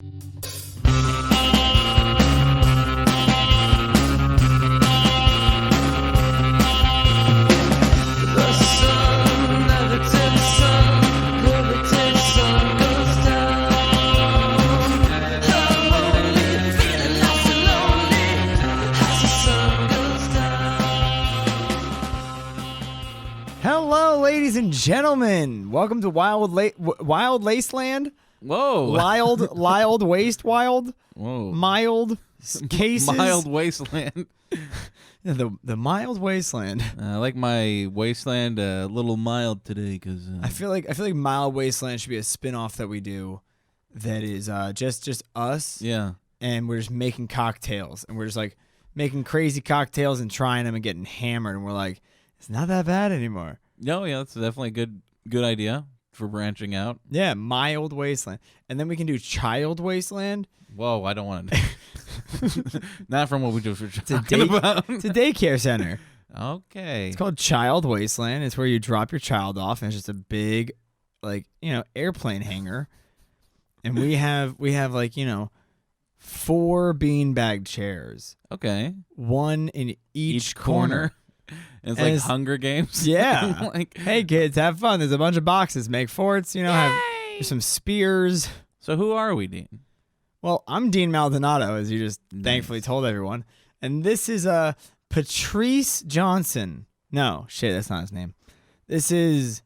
Hello, ladies and gentlemen. Welcome to Wild Wasteland. Whoa. Wild Waste Wild. Whoa. Mild cases. Mild Wasteland. The Mild Wasteland. I like my Wasteland a little mild today because I feel like Mild Wasteland should be a spin-off that we do that is just us. Yeah. And we're just making cocktails, and we're just like making crazy cocktails and trying them and getting hammered, and we're like, it's not that bad anymore. No, yeah, that's definitely a good idea for branching out. Yeah, Mild Wasteland. And then we can do Child Wasteland. Whoa, I don't want to. Not from what we just were talking about. It's a daycare center. Okay. It's called Child Wasteland. It's where you drop your child off, and it's just a big, airplane hangar. And we have 4 beanbag chairs. Okay. One in each corner. And it's like Hunger Games. Yeah. Like, hey, kids, have fun. There's a bunch of boxes. Make forts. Have some spears. So who are we, Dean? Well, I'm Dean Maldonado, as you just thankfully told everyone. And this is Patrice Johnson. No, shit, that's not his name. This is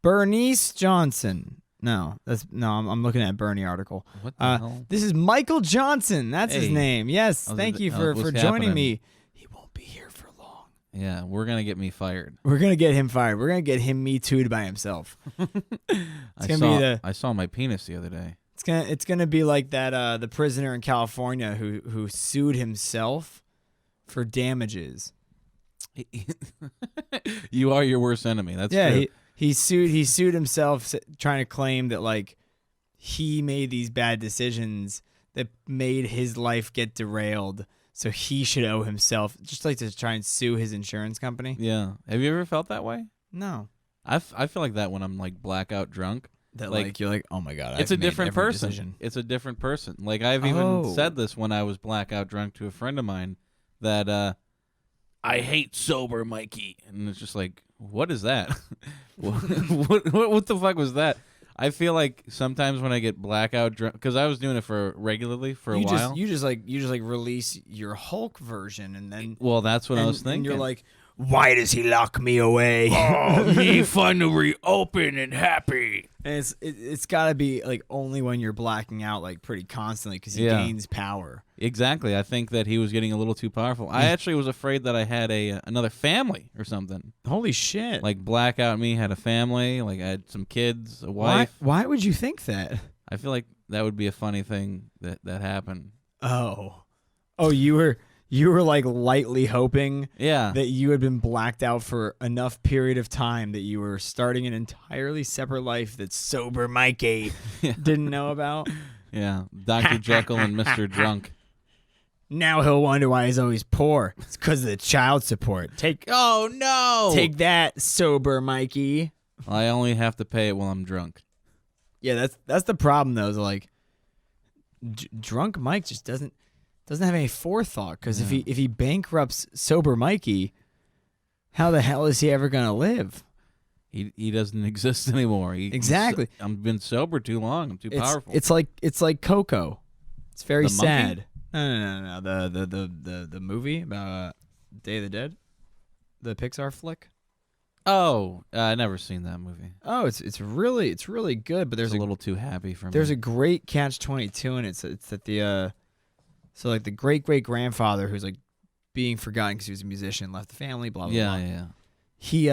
Bernice Johnson. I'm looking at a Bernie article. What the hell? This is Michael Johnson. That's his name. Yes, thank you for joining me. He won't be here for long. Yeah, we're going to get me fired. We're going to get him fired. We're going to get him Me Too'd by himself. I saw my penis the other day. It's gonna be like that the prisoner in California who sued himself for damages. You are your worst enemy. That's true. He sued himself, trying to claim that he made these bad decisions that made his life get derailed, so he should owe himself, just like to try and sue his insurance company. Yeah. Have you ever felt that way? No. I feel like that when I'm blackout drunk. That you're like, oh my god, it's I've a different made every person. Decision. It's a different person. Like I've even said this when I was blackout drunk to a friend of mine that I hate sober Mikey, and it's just like, what is that? what the fuck was that? I feel like sometimes when I get blackout drunk, because I was doing it regularly for a while. You just release your Hulk version, and then that's what I was thinking. And you're like, why does he lock me away? Oh, me finally open and happy. And it's got to be only when you're blacking out pretty constantly, because he gains power. Exactly. I think that he was getting a little too powerful. I actually was afraid that I had another family or something. Holy shit. Blackout me had a family. I had some kids, a wife. Why would you think that? I feel like that would be a funny thing that happened. Oh, you were lightly hoping that you had been blacked out for enough period of time that you were starting an entirely separate life that sober Mikey didn't know about. Yeah, Dr. Jekyll and Mr. Drunk. Now he'll wonder why he's always poor. It's because of the child support. Oh no! Take that, sober Mikey. I only have to pay it while I'm drunk. Yeah, that's the problem though. Is drunk Mike just doesn't have any forethought, because if he bankrupts sober Mikey, how the hell is he ever gonna live? He doesn't exist anymore. Exactly. I've been sober too long. I'm too powerful. It's like Coco. It's very the sad. Monkey? No. The movie about Day of the Dead, the Pixar flick. Oh, I never seen that movie. Oh, it's really good, but there's a little too happy for me. There's a great catch-22, and it's that the the great-great-grandfather who's being forgotten because he was a musician, left the family, blah blah blah. Yeah. He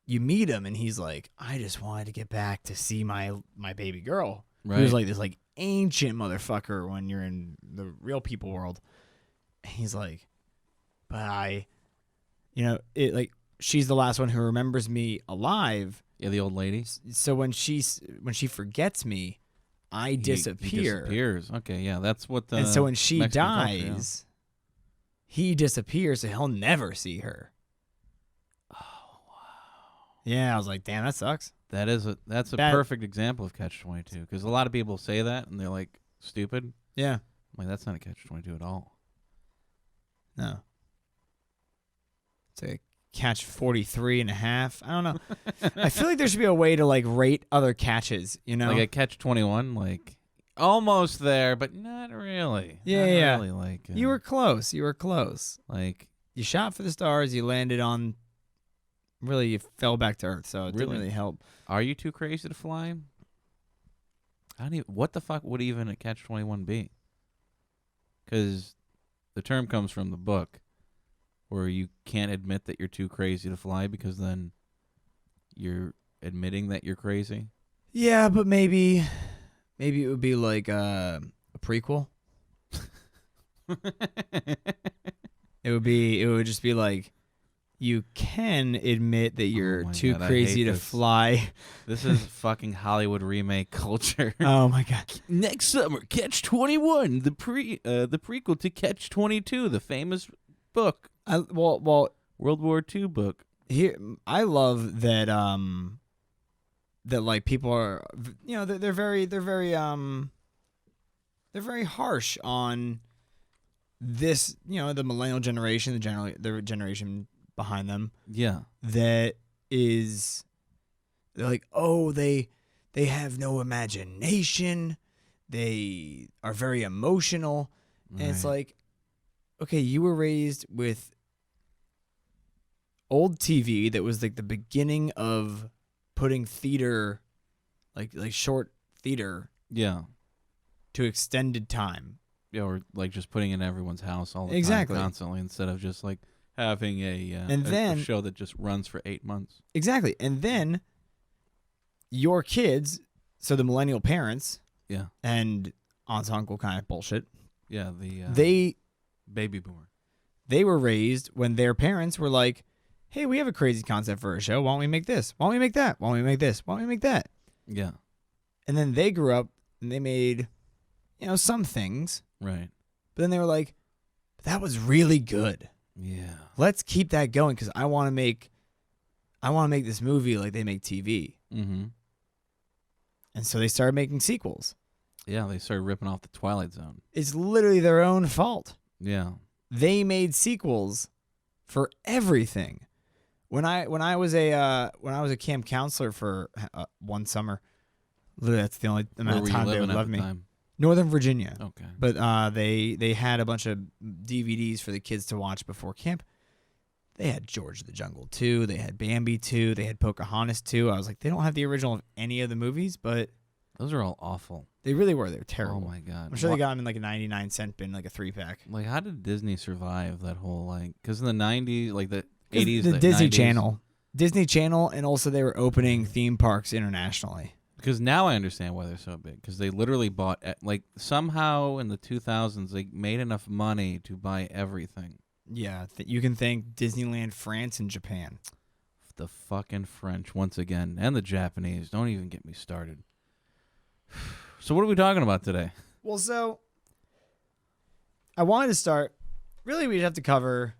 you meet him, and he's like, I just wanted to get back to see my baby girl. Right. He was this ancient motherfucker when you're in the real people world. And he's like, but she's the last one who remembers me alive. Yeah, the old lady. So when she forgets me, I disappear. He disappears. Okay, yeah, that's what the. And so when she Mexican dies, culture, he disappears, so he'll never see her. Oh wow! Yeah, I was like, damn, that sucks. That's a perfect example of catch-22 because a lot of people say that and they're like stupid. Yeah. I'm like, that's not a catch-22 at all. No. It's a catch 43.5. I don't know. I feel like there should be a way to like rate other catches, you know? Like a catch-21, like almost there, but not really. Yeah, not yeah. Really, like you were close. You were close. Like you shot for the stars. You landed on. Really, you fell back to earth, so it didn't really help. Are you too crazy to fly? I don't even. What the fuck would even a catch-21 be? Because the term comes from the book, where you can't admit that you're too crazy to fly because then you're admitting that you're crazy. Yeah, but maybe it would be like a prequel. It would just be like, you can admit that you're too crazy to fly. This is fucking Hollywood remake culture. Oh my god! Next summer, Catch-21, the prequel to Catch-22, the famous book. Well, World War II book. Here, I love that. That like people are, you know, they're very harsh on this, you know, the millennial generation, the generation behind them. Yeah. That is, they're like, oh, they have no imagination. They are very emotional. Right. And it's like, okay, you were raised with old TV that was like the beginning of putting theater, like short theater, to extended time. Yeah, or like just putting it in everyone's house all the time constantly instead of just like having a show that just runs for 8 months. Exactly. And then your kids, so the millennial parents, and aunts, uncle kind of bullshit. Yeah, they baby boomer. They were raised when their parents were like, hey, we have a crazy concept for a show. Why don't we make this? Why don't we make that? Why don't we make this? Why don't we make that? Yeah. And then they grew up and they made, you know, some things. Right. But then they were like, that was really good. Yeah. Let's keep that going because I want to make this movie like they make TV. Mm-hmm. And so they started making sequels. Yeah, they started ripping off the Twilight Zone. It's literally their own fault. Yeah. They made sequels for everything. When I was a camp counselor for one summer, literally that's the only amount of time they would love me. Northern Virginia. Okay. But they had a bunch of DVDs for the kids to watch before camp. They had George of the Jungle 2, they had Bambi 2, they had Pocahontas 2. I was like, they don't have the original of any of the movies, but those are all awful. They really were. They were terrible. Oh my god. I'm sure they got them in like a 99-cent bin, like a 3-pack. Like, how did Disney survive that whole like? Because in the 90s, like the 80s, the Disney Channel, and also they were opening theme parks internationally. Because now I understand why they're so big. Because they literally bought, like, somehow in the 2000s, they made enough money to buy everything. Yeah, you can thank Disneyland France and Japan. The fucking French, once again. And the Japanese. Don't even get me started. So what are we talking about today? Well, so I wanted to start. Really, we'd have to cover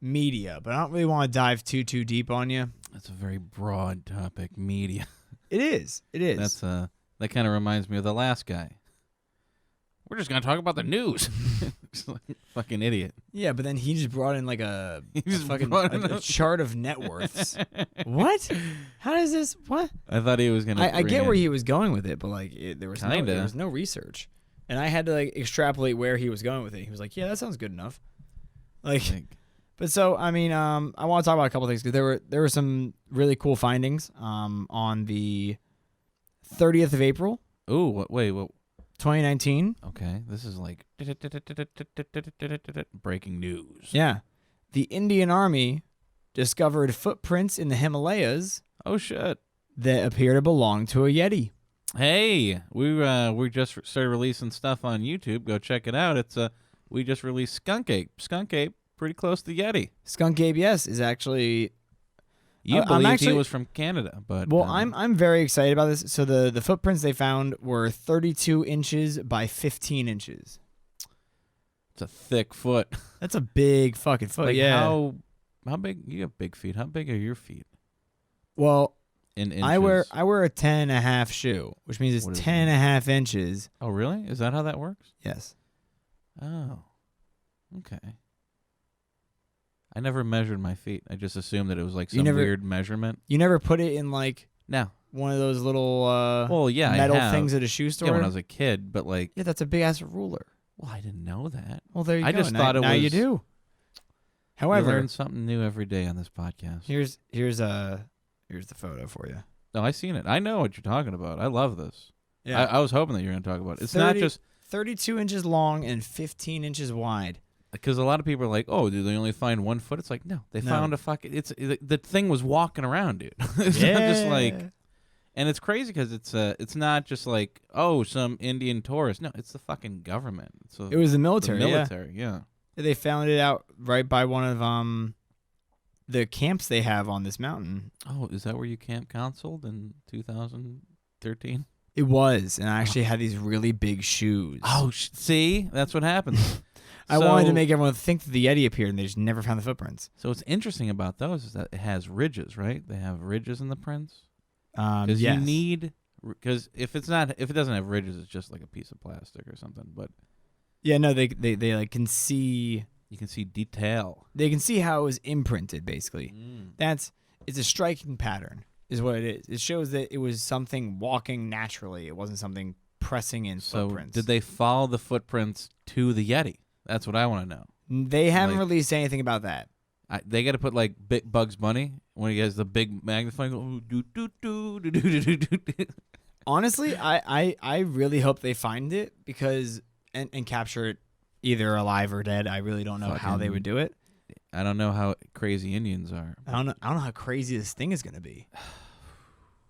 media, but I don't really want to dive too deep on you. That's a very broad topic, media. It is. That's that kind of reminds me of the last guy. We're just gonna talk about the news. Like fucking idiot. Yeah, but then he just brought in like a chart of net worths. What? How does this? What? I thought he was gonna. I get where he was going with it, but like there was no research, and I had to like extrapolate where he was going with it. He was like, "Yeah, that sounds good enough." But so I mean, I want to talk about a couple things because there were some really cool findings. On the 30th of April. Ooh, wait, what? 2019. Okay, this is like breaking news. Yeah. The Indian Army discovered footprints in the Himalayas. Oh, shit. That appear to belong to a Yeti. Hey, we just started releasing stuff on YouTube. Go check it out. It's we just released Skunk Ape. Skunk Ape, pretty close to Yeti. Skunk Ape, yes, is actually... You believe he was from Canada, but... Well, I'm very excited about this. So the footprints they found were 32 inches by 15 inches. It's a thick foot. That's a big fucking foot, like yeah. How big? You have big feet. How big are your feet? Well, in inches? I wear a 10.5 shoe, which means it's 10.5 inches. Oh, really? Is that how that works? Yes. Oh, okay. I never measured my feet. I just assumed that it was like some weird measurement. You never put it in like no one of those little metal things at a shoe store? Yeah, when I was a kid, but like... Yeah, that's a big-ass ruler. Well, I didn't know that. Well, there you go. I just thought it was... Now you do. However... You learn something new every day on this podcast. Here's the photo for you. No, I seen it. I know what you're talking about. I love this. Yeah. I was hoping that you were going to talk about it. It's not just... 32 inches long and 15 inches wide. Because a lot of people are like, oh, do they only find 1 foot? It's like, no. They found a fucking... The thing was walking around, dude. It's not just like... And it's crazy because it's not just like, oh, some Indian tourist. No, it's the fucking government. It was the military. The military, yeah. They found it out right by one of the camps they have on this mountain. Oh, is that where you camp counseled in 2013? It was, and I actually had these really big shoes. Oh, see? That's what happens. I wanted to make everyone think that the Yeti appeared, and they just never found the footprints. So what's interesting about those is that it has ridges, right? They have ridges in the prints. Yes. You need, because if it doesn't have ridges, it's just like a piece of plastic or something. But yeah, no, they like can see. You can see detail. They can see how it was imprinted. Basically, it's a striking pattern, is what it is. It shows that it was something walking naturally. It wasn't something pressing in footprints. Did they follow the footprints to the Yeti? That's what I want to know. They haven't released anything about that. They got to put like Bugs Bunny when he has the big magnifying. Honestly, I really hope they find it because and capture it either alive or dead. I really don't know how they would do it. I don't know how crazy Indians are. I don't know how crazy this thing is gonna be.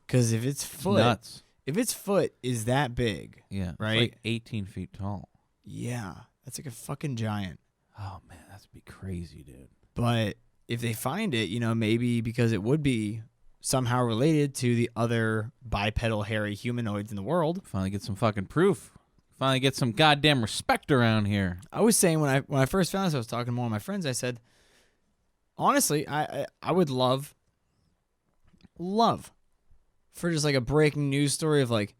Because if its foot is that big, yeah, right, it's like 18 feet tall. Yeah, that's like a fucking giant. Oh man, that'd be crazy, dude. But if they find it, maybe because it would be somehow related to the other bipedal hairy humanoids in the world. Finally get some fucking proof. Finally get some goddamn respect around here. I was saying when I first found this, I was talking to one of my friends. I said, honestly, I would love for just like a breaking news story of like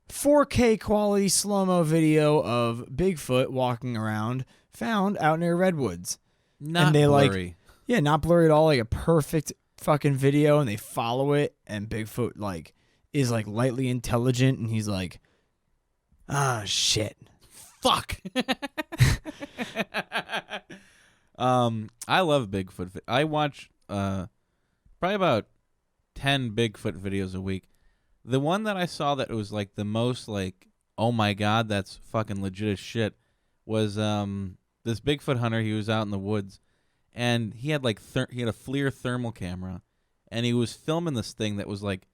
4K quality slow-mo video of Bigfoot walking around found out near Redwoods. Not blurry. Not blurry at all. Like a perfect fucking video, and they follow it, and Bigfoot like is like lightly intelligent, and he's like, ah, shit, fuck. I love Bigfoot. I watch probably about 10 Bigfoot videos a week. The one that I saw that was like the most like, oh my god, that's fucking legit as shit, was this Bigfoot hunter. He was out in the woods, and he had like he had a FLIR thermal camera, and he was filming this thing that was like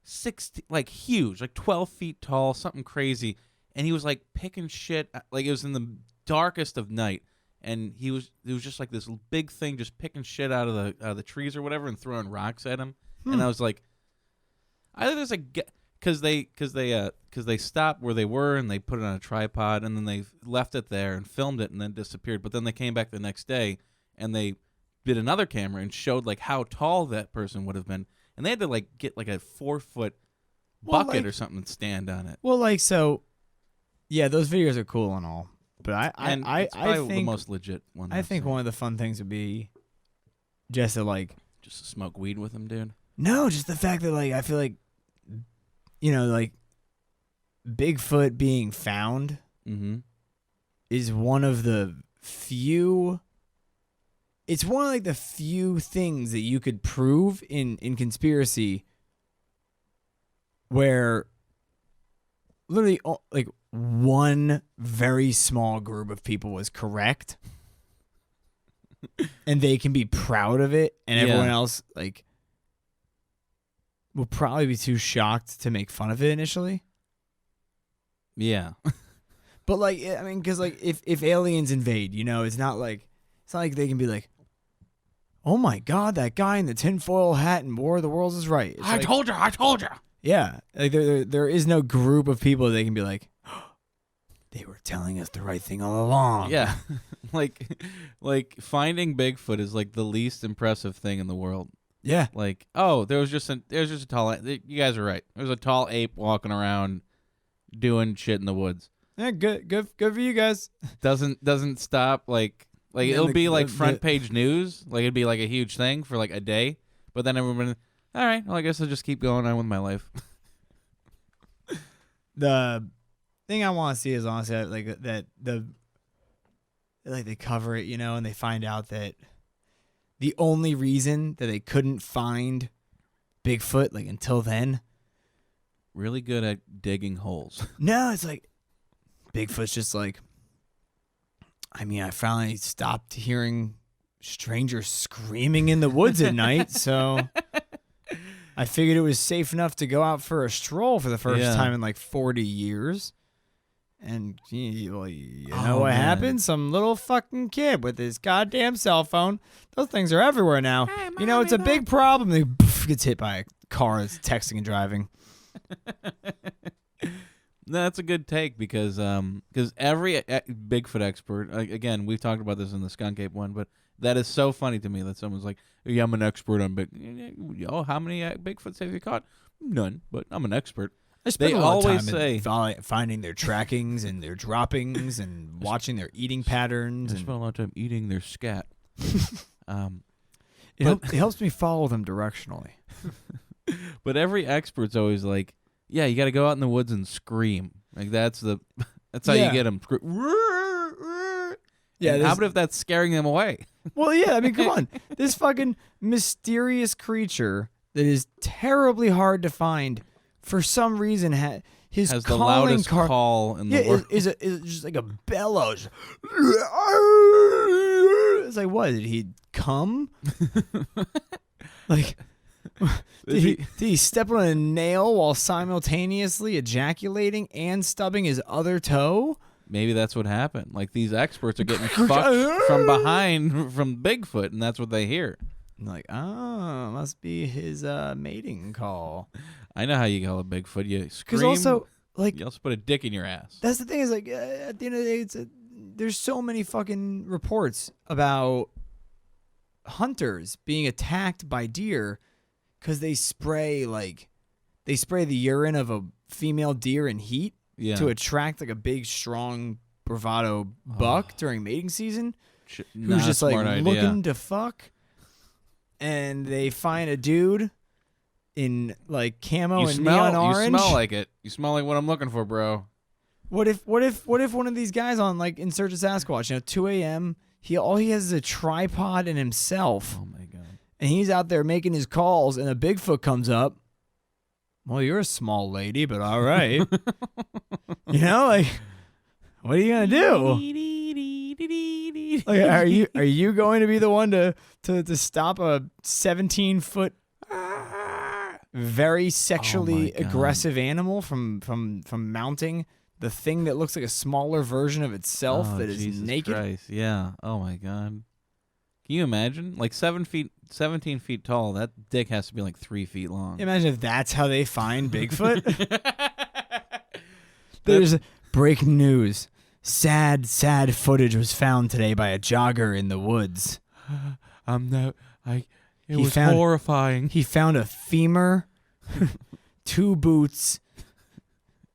60, like huge, like 12 feet tall, something crazy, and he was like picking shit, like it was in the darkest of night, and it was just like this big thing just picking shit out of the trees or whatever and throwing rocks at him, and I was like, either there's like because they stopped where they were and they put it on a tripod and then they left it there and filmed it and then disappeared. But then they came back the next day and they did another camera and showed like how tall that person would have been, and they had to like get like a 4-foot bucket or something and stand on it. Well, like so, yeah, those videos are cool and all, but I think the most legit one. I think one of the fun things would be just to like smoke weed with him, dude. No, just the fact that like I feel like, like Bigfoot being found is one of the few. It's one of like the few things that you could prove in conspiracy where literally like one very small group of people was correct and they can be proud of it, and everyone else like will probably be too shocked to make fun of it initially. Yeah. But like, I mean, because like if aliens invade, it's not like they can be like, oh my god, that guy in the tinfoil hat and War of the Worlds is right. I told you. Yeah, like there is no group of people that they can be like, oh, they were telling us the right thing all along. Yeah. like finding Bigfoot is like the least impressive thing in the world. Yeah. Like, oh, there was just a tall. You guys are right. There was a tall ape walking around doing shit in the woods. Yeah, good for you guys. Doesn't stop. Like it'll be like front page news. Like it'd be like a huge thing for like a day. But then everyone, all right, well, I guess I'll just keep going on with my life. The thing I want to see is honestly like they cover it, you know, and they find out that the only reason that they couldn't find Bigfoot, like until then, really good at digging holes. No, it's like Bigfoot's just like, I mean, I finally stopped hearing strangers screaming in the woods at night, so I figured it was safe enough to go out for a stroll for the first time in like 40 years. And you know what happened? Some little fucking kid with his goddamn cell phone. Those things are everywhere now. Hey, you know, it's a big problem. He gets hit by a car that's texting and driving. No, that's a good take because every Bigfoot expert, again, we've talked about this in the Skunk Ape one, but that is so funny to me that someone's like, yeah, I'm an expert on Bigfoot. Oh, how many Bigfoots have you caught? None, but I'm an expert. They always say finding their trackings and their droppings and watching their eating patterns. I spend a lot of time eating their scat. It helps me follow them directionally. But every expert's always like, yeah, you got to go out in the woods and scream. Like that's how you get them. Yeah. How about if that's scaring them away? Well, yeah. I mean, come on. This fucking mysterious creature that is terribly hard to find. For some reason, his has the loudest call in the world. Is just like a bellows. It's like, what? Did he come? Like, did he step on a nail while simultaneously ejaculating and stubbing his other toe? Maybe that's what happened. Like, these experts are getting fucked from behind from Bigfoot, and that's what they hear. Like, oh, must be his mating call. I know how you call a Bigfoot. You scream. Because also, like, you also put a dick in your ass. That's the thing is, like, at the end of the day, there's so many fucking reports about hunters being attacked by deer because they spray the urine of a female deer in heat to attract like a big, strong bravado buck during mating season who's just like looking to fuck. And they find a dude in like camo and neon orange. You smell like it. You smell like what I'm looking for, bro. What if one of these guys on like In Search of Sasquatch, 2 a.m. All he has is a tripod and himself. Oh my god. And he's out there making his calls, and a Bigfoot comes up. Well, you're a small lady, but all right. Like, what are you gonna do? Like, are you going to be the one to stop a 17-foot very sexually aggressive animal from mounting the thing that looks like a smaller version of itself that is Jesus naked? Christ. Yeah. Oh my god. Can you imagine? Like 17 feet tall. That dick has to be like 3 feet long. Imagine if that's how they find Bigfoot. There's breaking news. Sad footage was found today by a jogger in the woods. It was horrifying. He found a femur, 2 boots,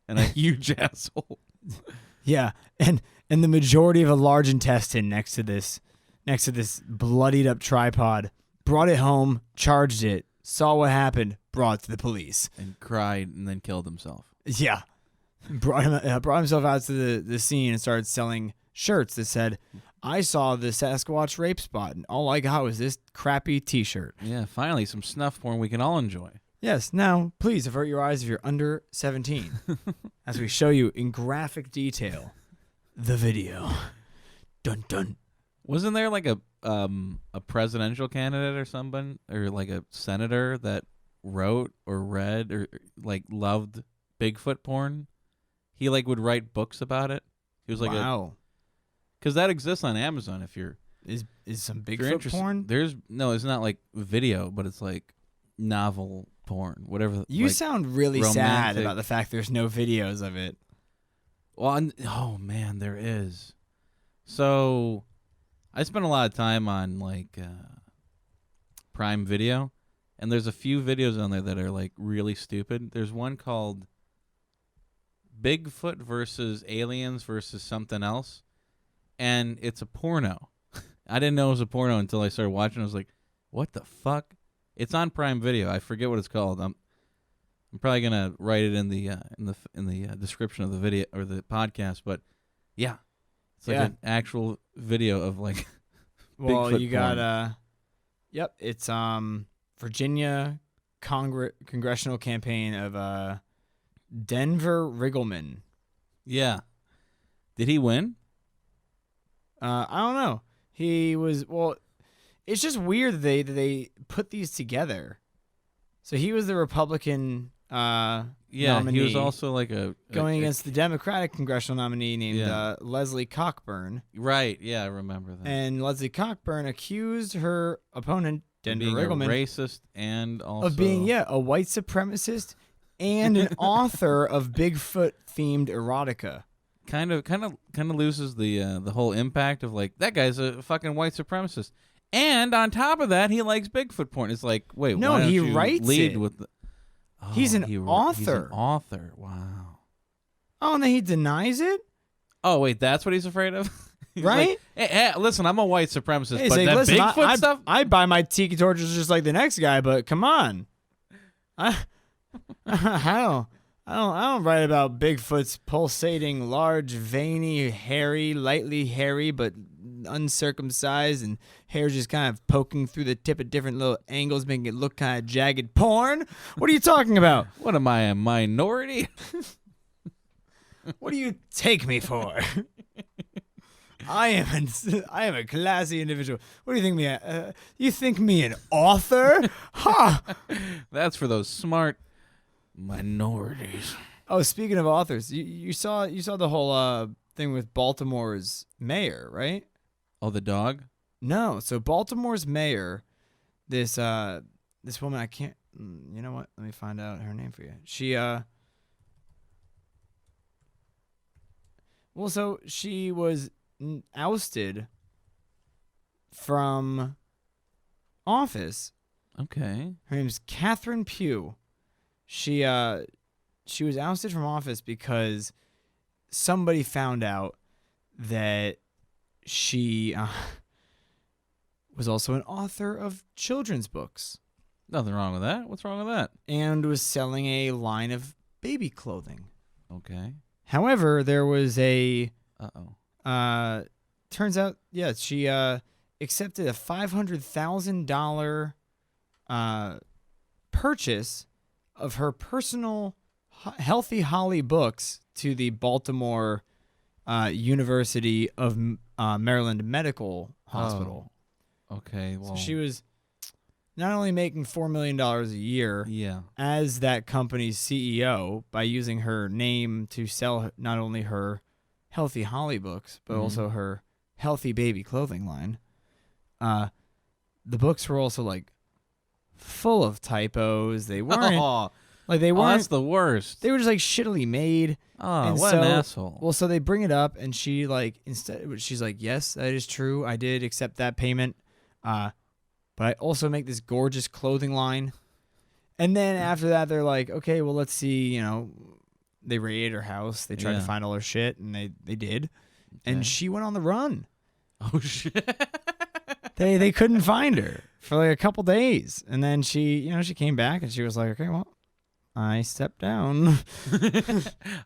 and a huge asshole. Yeah, and the majority of a large intestine next to this bloodied up tripod. Brought it home, charged it, saw what happened, brought it to the police, and cried, and then killed himself. Yeah. Brought himself out to the scene and started selling shirts that said, I saw the Sasquatch rape spot, and all I got was this crappy T-shirt. Yeah, finally, some snuff porn we can all enjoy. Yes, now, please avert your eyes if you're under 17, as we show you in graphic detail the video. Dun dun. Wasn't there like a presidential candidate or something, or like a senator that wrote or read or like loved Bigfoot porn? He like would write books about it. He was like, wow, because that exists on Amazon. If you're is some Bigfoot porn? It's not like video, but it's like novel porn, whatever. You like sound really sad about the fact there's no videos of it. Well, oh man, there is. So, I spent a lot of time on like Prime Video, and there's a few videos on there that are like really stupid. There's one called Bigfoot versus aliens versus something else, and it's a porno. I didn't know it was a porno until I started watching. I was like, "What the fuck?" It's on Prime Video. I forget what it's called. I'm probably gonna write it in the description of the video or the podcast. But yeah, it's like an actual video of like. Well, Bigfoot you got yep. It's Virginia congressional campaign of Denver Riggleman. Yeah. Did he win? I don't know. He was it's just weird that they put these together. So he was the Republican nominee. He was also like going against the Democratic congressional nominee named Leslie Cockburn. Right, yeah, I remember that. And Leslie Cockburn accused her opponent, Denver Riggleman, a racist and also of being a white supremacist and an author of Bigfoot themed erotica. Kind of loses the whole impact of like that guy's a fucking white supremacist. And on top of that, he likes Bigfoot porn. It's like, wait, no, why don't he you writes lead it. with the He's an author. He's an author. Wow. Oh, and then he denies it? Oh, wait, that's what he's afraid of? Right? Like, hey, listen, I'm a white supremacist, Hey, but like, that listen, Bigfoot stuff? I buy my tiki torches just like the next guy, but come on. I don't write about Bigfoot's pulsating, large, veiny, hairy, lightly hairy, but uncircumcised, and hair just kind of poking through the tip at different little angles, making it look kind of jagged porn. What are you talking about? What am I, a minority? What do you take me for? I am a classy individual. What do you think me? You think me an author? Ha! That's for those smart minorities. Oh, speaking of authors, you saw the whole thing with Baltimore's mayor, right? Oh, the dog? No. So Baltimore's mayor, this woman, I can't. You know what? Let me find out her name for you. So she was ousted from office. Okay. Her name's Catherine Pugh. She was ousted from office because somebody found out that she was also an author of children's books. Nothing wrong with that. What's wrong with that? And was selling a line of baby clothing. Okay. However, there was a turns out, she accepted a $500,000 purchase of her personal Healthy Holly books to the Baltimore University of Maryland Medical Hospital. Oh, okay. Well, so she was not only making $4 million a year as that company's CEO by using her name to sell not only her Healthy Holly books, but also her Healthy Baby clothing line. The books were also like full of typos. They weren't they weren't. That's the worst. They were just like shittily made. Oh, and what an asshole. Well, so they bring it up, and she she's like, yes, that is true. I did accept that payment. But I also make this gorgeous clothing line. And then after that, they're like, okay, well, let's see, they raided her house. They tried to find all her shit, and they did. Okay. And she went on the run. Oh, shit. They couldn't find her for like a couple days. And then she came back, and she was like, okay, well, I stepped down.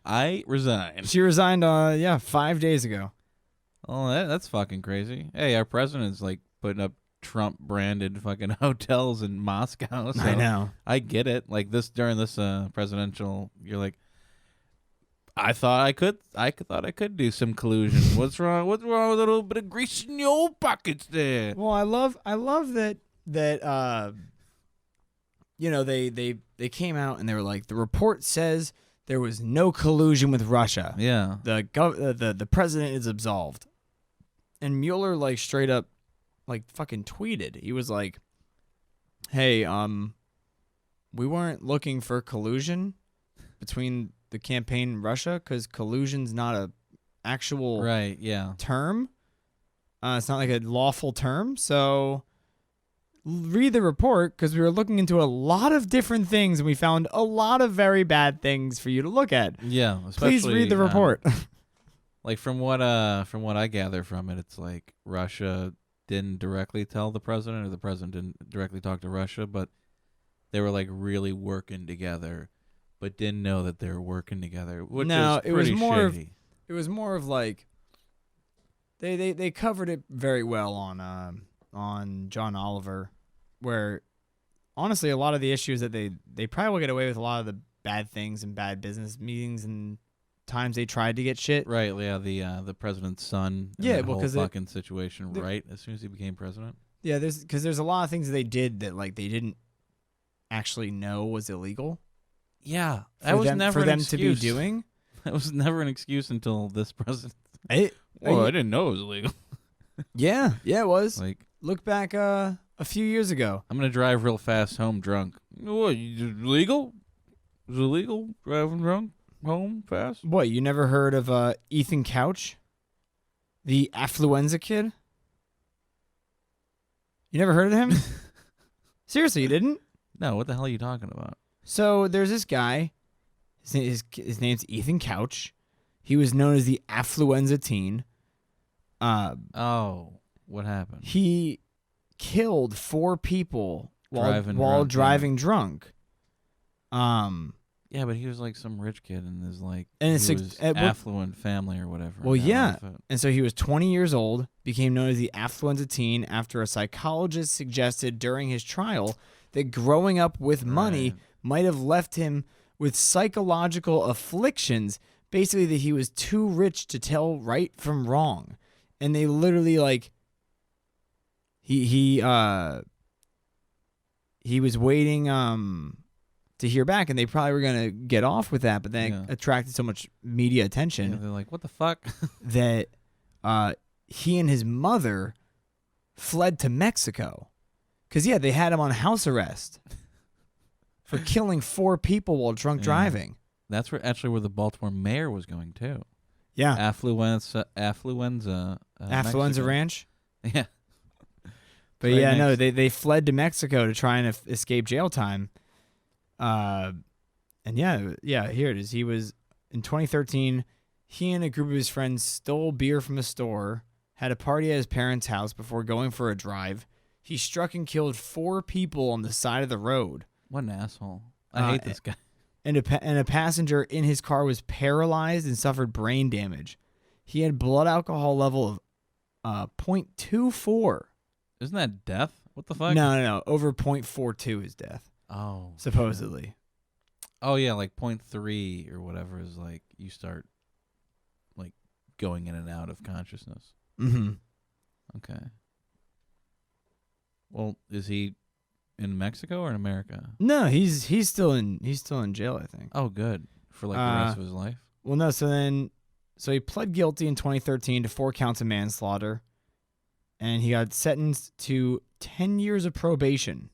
I resigned. She resigned, 5 days ago. Oh, that's fucking crazy. Hey, our president's like putting up Trump-branded fucking hotels in Moscow. So I know. I get it. Like during this presidential, you're like, I thought I could do some collusion. What's wrong? What's wrong with a little bit of grease in your pockets there? Well, I love that they came out and they were like, the report says there was no collusion with Russia. Yeah. The president is absolved. And Mueller like straight up like fucking tweeted. He was like, "Hey, we weren't looking for collusion between the campaign in Russia because collusion's not a actual term. It's not like a lawful term. So read the report because we were looking into a lot of different things and we found a lot of very bad things for you to look at. Yeah, please read the report. Like from what I gather from it, it's like Russia didn't directly tell the president, or the president didn't directly talk to Russia, but they were like really working together, but didn't know that they were working together. Which is pretty shady. It was more of like they covered it very well on John Oliver, where honestly a lot of the issues that they probably will get away with a lot of the bad things and bad business meetings and times they tried to get shit. Right, yeah, the president's son. Yeah, well, because fucking situation, right? As soon as he became president. Yeah, there's a lot of things that they did that like they didn't actually know was illegal. Yeah, that was never for an them excuse. to be doing. That was never an excuse until this president. I didn't know it was illegal. Yeah, it was. Like, look back a few years ago. I'm gonna drive real fast home drunk. What? Illegal? Is it illegal driving drunk home fast? What? You never heard of Ethan Couch, the affluenza kid? You never heard of him? Seriously, you didn't? No. What the hell are you talking about? So there's this guy. His name's Ethan Couch. He was known as the affluenza teen. What happened? He killed 4 people while driving drunk. Yeah, but he was like some rich kid in his like affluent family or whatever. Well, yeah. And so he was 20 years old, became known as the affluenza teen after a psychologist suggested during his trial that growing up with money might have left him with psychological afflictions, basically that he was too rich to tell right from wrong. And they literally like he was waiting to hear back, and they probably were going to get off with that, but then it attracted so much media attention. Yeah, they're like, what the fuck? that he and his mother fled to Mexico. Because, they had him on house arrest for killing 4 people while drunk driving. That's where the Baltimore mayor was going, too. Yeah. Affluenza Ranch? Yeah. But they fled to Mexico to try and escape jail time. And here it is. He was in 2013. He and a group of his friends stole beer from a store, had a party at his parents' house before going for a drive. He struck and killed 4 people on the side of the road. What an asshole! I hate this guy. And a passenger in his car was paralyzed and suffered brain damage. He had blood alcohol level of 0.24. Isn't that death? What the fuck? No. Over 0.42 is death. Oh. Supposedly. Oh, yeah, like 0.3 or whatever is like you start like going in and out of consciousness. Mm-hmm. Okay. Well, is he in Mexico or in America? No, he's still in jail, I think. Oh, good. For like the rest of his life? Well, no, so he pled guilty in 2013 to 4 counts of manslaughter, and he got sentenced to 10 years of probation.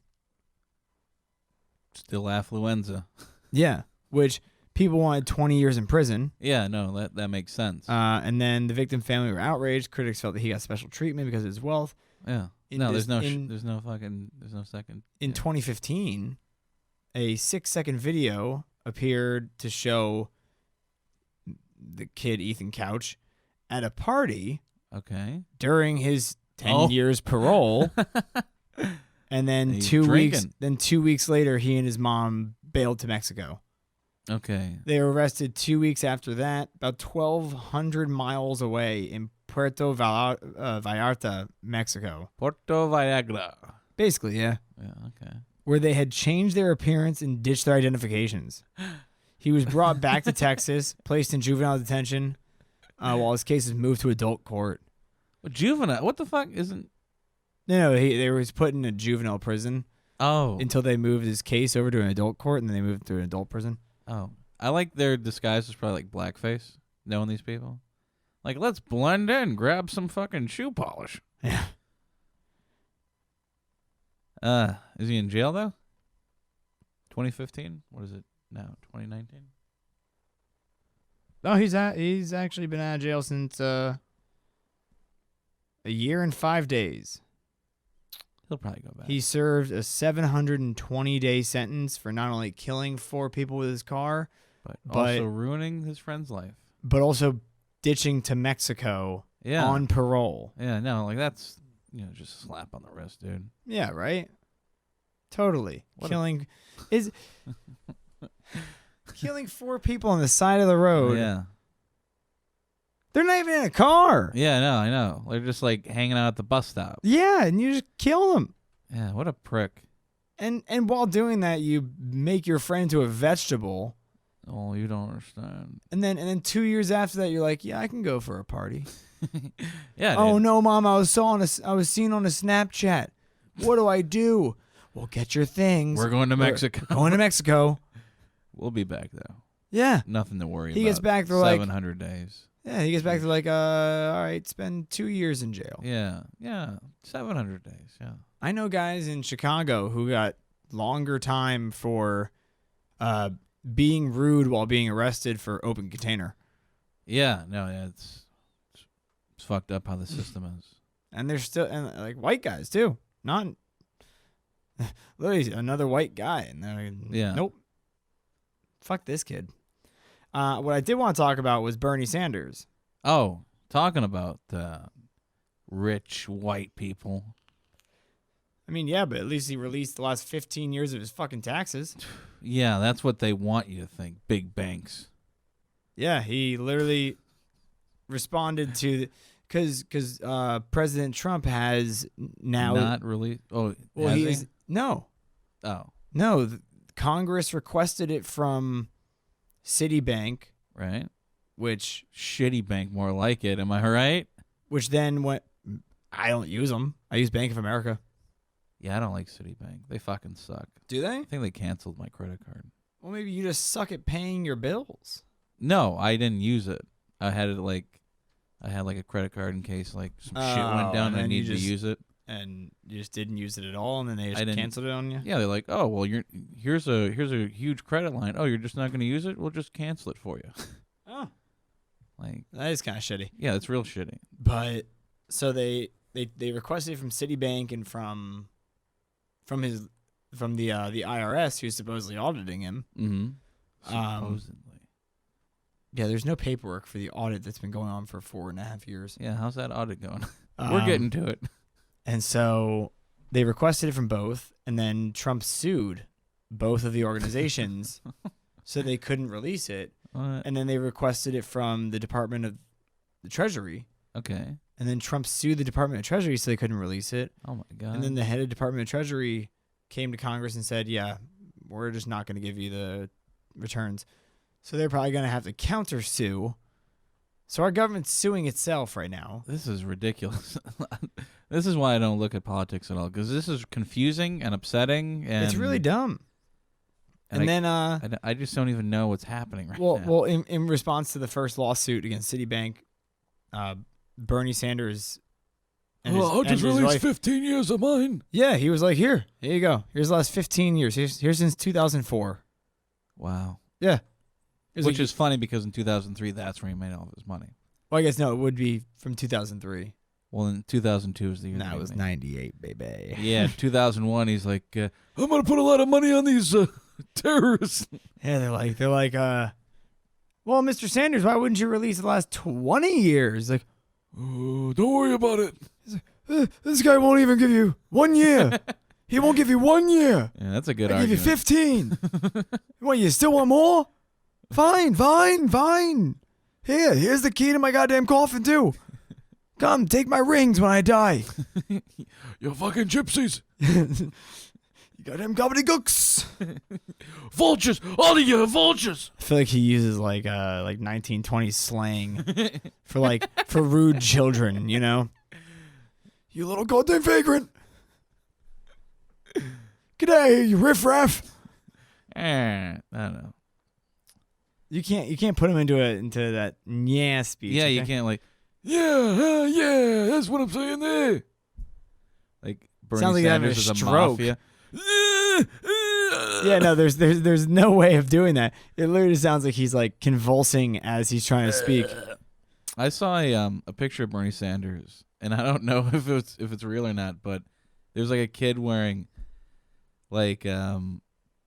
Still affluenza. Yeah, which people wanted 20 years in prison. Yeah, no, that makes sense. And then the victim family were outraged. Critics felt that he got special treatment because of his wealth. Yeah. There's no second. In 2015, a 6-second video appeared to show the kid Ethan Couch at a party. Okay. During his 10 years parole. And then 2 weeks later, he and his mom bailed to Mexico. Okay. They were arrested 2 weeks after that, about 1,200 miles away in Puerto Vallarta, Mexico. Puerto Viagra. Basically, yeah. Yeah, okay. Where they had changed their appearance and ditched their identifications. He was brought back to Texas, placed in juvenile detention, while his case was moved to adult court. Juvenile? What the fuck isn't... No, they was put in a juvenile prison. Oh. Until they moved his case over to an adult court, and then they moved to an adult prison. Oh. I like their disguise is probably like blackface, knowing these people. Like, let's blend in, grab some fucking shoe polish. Yeah. Is he in jail, though? 2015? What is it now? 2019? No, he's actually been out of jail since a year and 5 days. He'll probably go back. He served a 720-day sentence for not only killing 4 people with his car, but also ruining his friend's life. But also ditching to Mexico on parole. Yeah, no, like that's just a slap on the wrist, dude. Yeah, right? Totally. Killing 4 people on the side of the road. Yeah. They're not even in a car. Yeah, no, I know. They're just like hanging out at the bus stop. Yeah, and you just kill them. Yeah, what a prick. And while doing that, you make your friend into a vegetable. Oh, you don't understand. And then 2 years after that, you're like, yeah, I can go for a party. Yeah. Oh dude. no, Mom, I was seen on a Snapchat. What do I do? Well, get your things. We're going to Mexico. Going to Mexico. We'll be back though. Yeah. Nothing to worry about. He gets back to 700 days. Yeah, he gets back to all right, spend 2 years in jail. Yeah. 700 days. Yeah. I know guys in Chicago who got longer time for being rude while being arrested for open container. Yeah. No. Yeah. It's fucked up how the system is. And they're still like white guys too. Not literally another white guy, and they're like, nope. Fuck this kid. What I did want to talk about was Bernie Sanders. Oh, talking about rich white people. I mean, yeah, but at least he released the last 15 years of his fucking taxes. Yeah, that's what they want you to think. Big banks. Yeah, he literally responded to because President Trump has now not really. Oh, well, he is no. Oh no. Congress requested it from Citibank, right? Which shitty bank, more like it. Am I right? Which then went. I don't use them. I use Bank of America. Yeah, I don't like Citibank. They fucking suck. Do they? I think they canceled my credit card. Well, maybe you just suck at paying your bills. No, I didn't use it. I had a credit card in case like some shit went down and I needed to use it. And you just didn't use it at all, and then they just canceled it on you? Yeah, they're like, oh, well, here's a huge credit line. Oh, you're just not going to use it? We'll just cancel it for you. Oh. Like that is kind of shitty. Yeah, it's real shitty. But so they requested it from Citibank and from the IRS, who's supposedly auditing him. Mm-hmm. Supposedly. Yeah, there's no paperwork for the audit that's been going on for 4.5 years. Yeah, how's that audit going? We're getting to it. And so they requested it from both, and then Trump sued both of the organizations so they couldn't release it. What? And then they requested it from the Department of the Treasury. Okay. And then Trump sued the Department of Treasury so they couldn't release it. Oh, my God. And then the head of Department of Treasury came to Congress and said, yeah, we're just not going to give you the returns. So they're probably going to have to counter-sue. So our government's suing itself right now. This is ridiculous. This is why I don't look at politics at all, because this is confusing and upsetting. And it's really dumb. And then I just don't even know what's happening now. Well, in response to the first lawsuit against Citibank, Bernie Sanders I'll just release 15 years of mine. Yeah, he was like, here you go. Here's the last 15 years. Here's since 2004. Wow. Yeah. Which is funny because in 2003, that's where he made all of his money. Well, I guess, no, it would be from 2003. Well, in 2002 was the year. No, it was 98, baby. Yeah, 2001, he's like, I'm going to put a lot of money on these terrorists. Yeah, they're like, well, Mr. Sanders, why wouldn't you release the last 20 years? Like, oh, don't worry about it. This guy won't even give you 1 year. He won't give you 1 year. Yeah, that's a good argument. I'll give you 15. What, you still want more? Fine. Here's the key to my goddamn coffin, too. Come, take my rings when I die. You fucking gypsies. You goddamn gobbledygooks. Vultures. All of you vultures. I feel like he uses like 1920s slang for rude children, you know? You little goddamn vagrant. Get out of here, you riffraff. I don't know. You can't put him into that speech. Yeah, okay? you can't Yeah, that's what I'm saying there. Like Bernie Sanders is a mafia. Yeah, no, there's no way of doing that. It literally sounds like he's like convulsing as he's trying to speak. I saw a picture of Bernie Sanders, and I don't know if it's real or not, but there's like a kid wearing like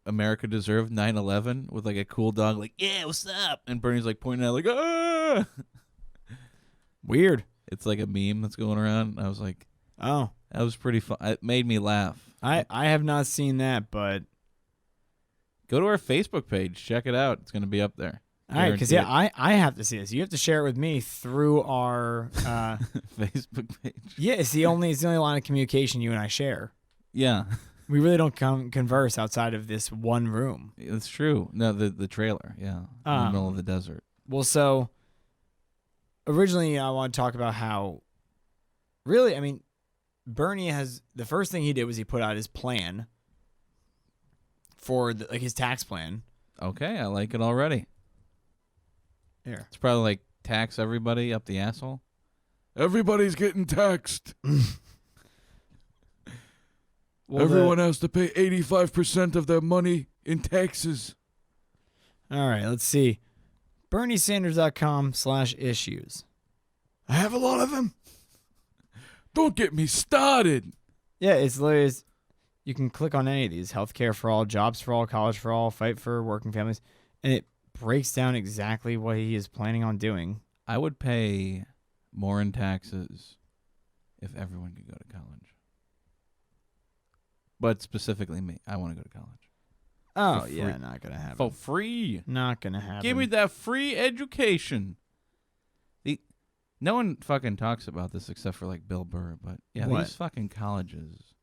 America Deserved 9/11 with like a cool dog, like, yeah, what's up? And Bernie's like pointing out like, ah. Weird. It's like a meme that's going around. I was like, oh, that was pretty fun. It made me laugh. I have not seen that, but go to our Facebook page. Check it out. It's going to be up there. All right, because I have to see this. You have to share it with me through our Facebook page. Yeah, it's the only line of communication you and I share. Yeah, we really don't converse outside of this one room. It's true. No, the trailer. Yeah, in the middle of the desert. Well, so originally I want to talk about how, really, I mean, Bernie has the first thing he did was he put out his plan for his tax plan. Okay, I like it already. Here. It's probably like tax everybody up the asshole. Everybody's getting taxed. Well, everyone has to pay 85% of their money in taxes. All right, let's see. BernieSanders.com/issues. I have a lot of them. Don't get me started. Yeah, it's literally, you can click on any of these. Healthcare for all, jobs for all, college for all, fight for working families. And it breaks down exactly what he is planning on doing. I would pay more in taxes if everyone could go to college. But specifically me. I want to go to college. Oh, yeah, not going to happen. For free. Not going to happen. Give me that free education. No one fucking talks about this except for like Bill Burr, but yeah, what? These fucking colleges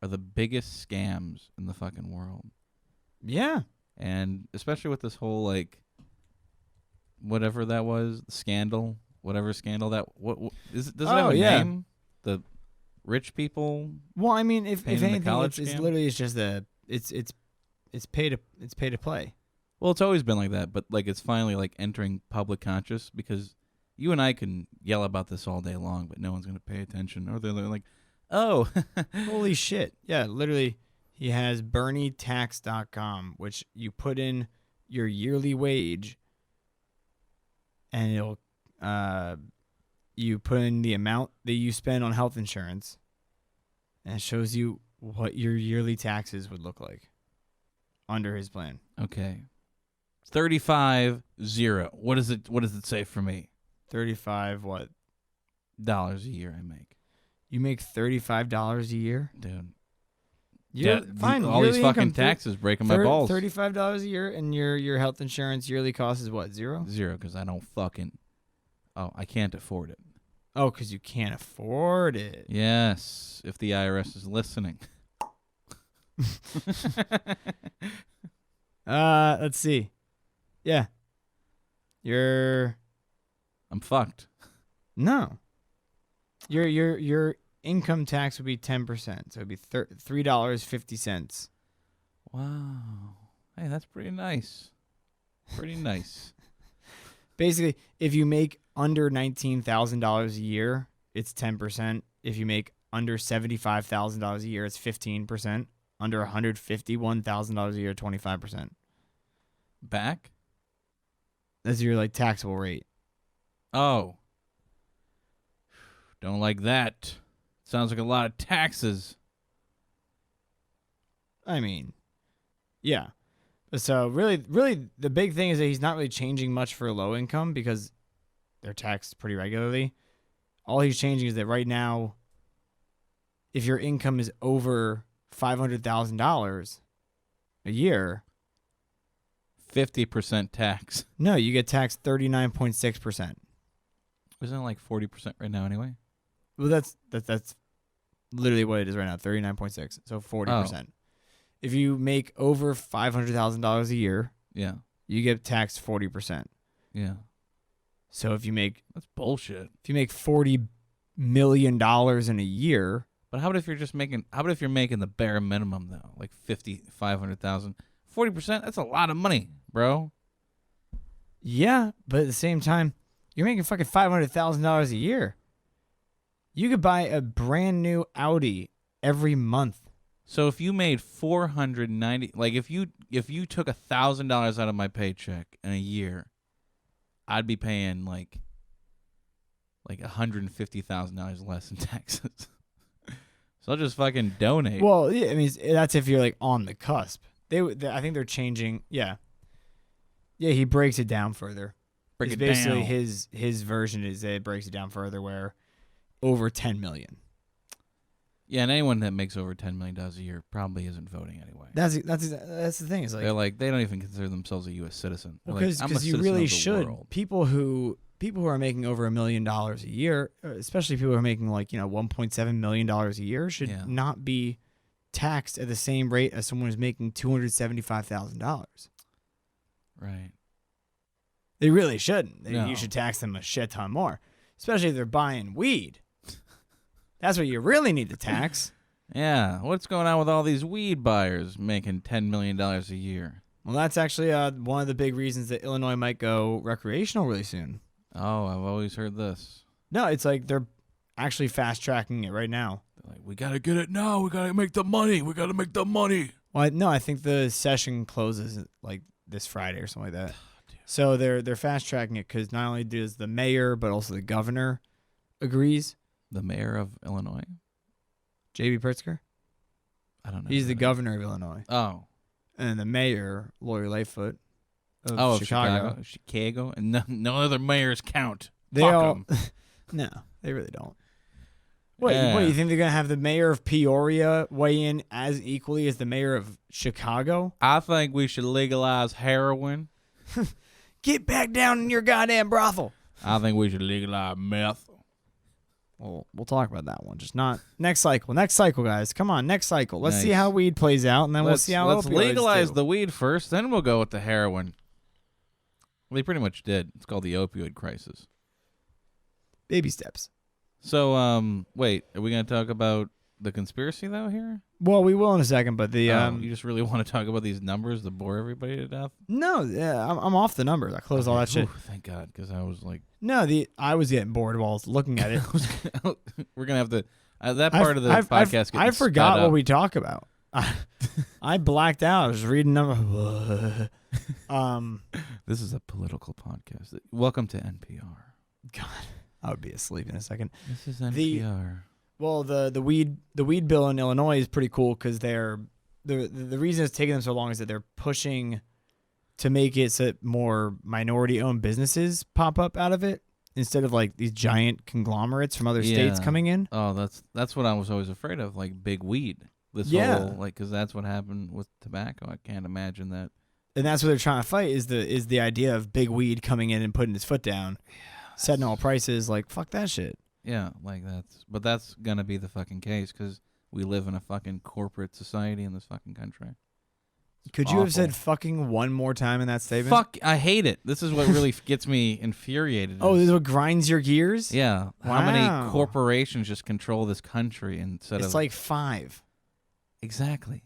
are the biggest scams in the fucking world. Yeah. And especially with this whole like whatever that was, scandal, whatever scandal that what is it, does it have a name? The rich people? Well, I mean, if anything, it's scam? literally it's just it's pay to play. Well, it's always been like that, but like it's finally like entering public conscious because you and I can yell about this all day long, but no one's going to pay attention. Or they're like, oh. Holy shit. Yeah, literally, he has BernieTax.com, which you put in your yearly wage, and it'll you put in the amount that you spend on health insurance, and it shows you what your yearly taxes would look like under his plan. Okay. 35.0. What does it say for me? 35 what? Dollars a year I make. You make $35 a year? Dude. Fine. All these fucking taxes breaking my balls. $35 a year, and your health insurance yearly cost is what, $0? $0, because I don't fucking... Oh, I can't afford it. Oh, because you can't afford it. Yes, if the IRS is listening. Let's see. Yeah. I'm fucked. No. Your income tax would be 10%, so it'd be $3.50. Wow. Hey, that's pretty nice. Pretty nice. Basically, if you make under $19,000 a year, it's 10%. If you make under $75,000 a year, it's 15%. Under $151,000 a year, 25%. Back? That's your like taxable rate. Oh. Don't like that. Sounds like a lot of taxes. I mean, yeah. So really the big thing is that he's not really changing much for low income because they're taxed pretty regularly. All he's changing is that right now, if your income is over $500,000 a year, 50% tax. No, you get taxed 39.6%. Isn't it like 40% right now anyway? Well, that's literally what it is right now, 39.6. So 40%. Oh. If you make over $500,000 a year, yeah, you get taxed 40%. Yeah. So if you make that's bullshit. If you make $40 million in a year, but how about if you're just making? How about if you're making the bare minimum though, like 500,000, 40%? That's a lot of money, bro. Yeah, but at the same time, you're making fucking $500,000 a year. You could buy a brand new Audi every month. So if you made $490, like if you took $1,000 out of my paycheck in a year, I'd be paying like $150,000 less in taxes. So I'll just fucking donate. Well, yeah, I mean that's if you're like on the cusp. I think they're changing. Yeah, he breaks it down further. Basically, his version is that it breaks it down further where over 10 million. Yeah, and anyone that makes over $10 million a year probably isn't voting anyway. That's the thing. Is like they don't even consider themselves a U.S. citizen. Because you really should. People who are making over $1 million a year, especially people who are making like $1.7 million a year, should not be taxed at the same rate as someone who's making $275,000. Right. They really shouldn't. No. You should tax them a shit ton more, especially if they're buying weed. That's what you really need to tax. Yeah. What's going on with all these weed buyers making $10 million a year? Well, that's actually one of the big reasons that Illinois might go recreational really soon. Oh, I've always heard this. No, it's like they're actually fast-tracking it right now. They're like, we got to get it now. We got to make the money. We got to make the money. Well, no, I think the session closes like this Friday or something like that. So they're fast-tracking it because not only does the mayor, but also the governor agrees. The mayor of Illinois? J.B. Pritzker? I don't know. He's the governor of Illinois. Oh. And the mayor, Lori Lightfoot of Chicago. And no other mayors count. They Fuck all, 'em. No, they really don't. What, you think they're going to have the mayor of Peoria weigh in as equally as the mayor of Chicago? I think we should legalize heroin. Get back down in your goddamn brothel. I think we should legalize meth. Well, we'll talk about that one. Just not next cycle. Next cycle, guys. Come on, next cycle. Let's Nice. see how weed plays out, and then we'll see how let's opioids legalize do. the weed first, then we'll go with the heroin. Well, they pretty much did. It's called the opioid crisis. Baby steps. So, wait, are we going to talk about the conspiracy, though, here? Well, we will in a second, but the you just really want to talk about these numbers to bore everybody to death? No, yeah, I'm off the numbers. I closed all that shit. Ooh, thank God, because I was like... No, I was getting bored while I was looking at it. We're going to have to... that part of the podcast I forgot what we talk about. I blacked out. I was reading numbers. This is a political podcast. Welcome to NPR. God, I would be asleep in a second. This is NPR. The weed bill in Illinois is pretty cool because the reason it's taking them so long is that they're pushing to make it so that more minority-owned businesses pop up out of it instead of like these giant conglomerates from other states coming in. Oh, that's what I was always afraid of, like big weed. Whole, like, because that's what happened with tobacco. I can't imagine that. And that's what they're trying to fight is the idea of big weed coming in and putting its foot down, setting all prices. Like, fuck that shit. Yeah, like that's gonna be the fucking case because we live in a fucking corporate society in this fucking country. Could you have said fucking one more time in that statement? Fuck, I hate it. This is what really gets me infuriated. Oh, this is what grinds your gears? Yeah. Wow. How many corporations just control this country instead of... It's like 5. Exactly.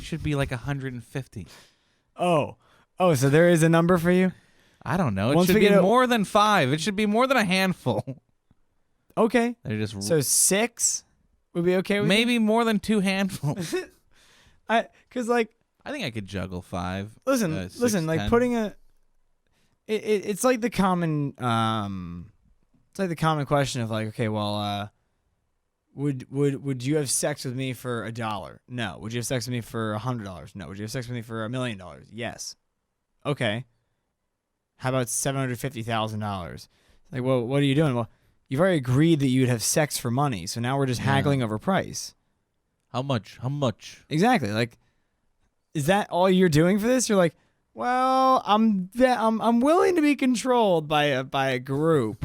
Should be like 150. Oh, so there is a number for you? I don't know. It should be more than 5. It should be more than a handful. Okay. They're just... So 6 would be okay with maybe you? more than 2 handfuls. Because like... I think I could juggle 5. Listen, 6, like 10. putting a... It's like the common... it's like the common question of like, okay, well, would you have sex with me for $1? No. Would you have sex with me for $100? No. Would you have sex with me for $1 million? Yes. Okay. How about $750,000? Like, well, what are you doing? Well, you've already agreed that you'd have sex for money, so now we're just haggling over price. How much? How much? Exactly. Like, is that all you're doing for this? You're like, well, I'm willing to be controlled by a group,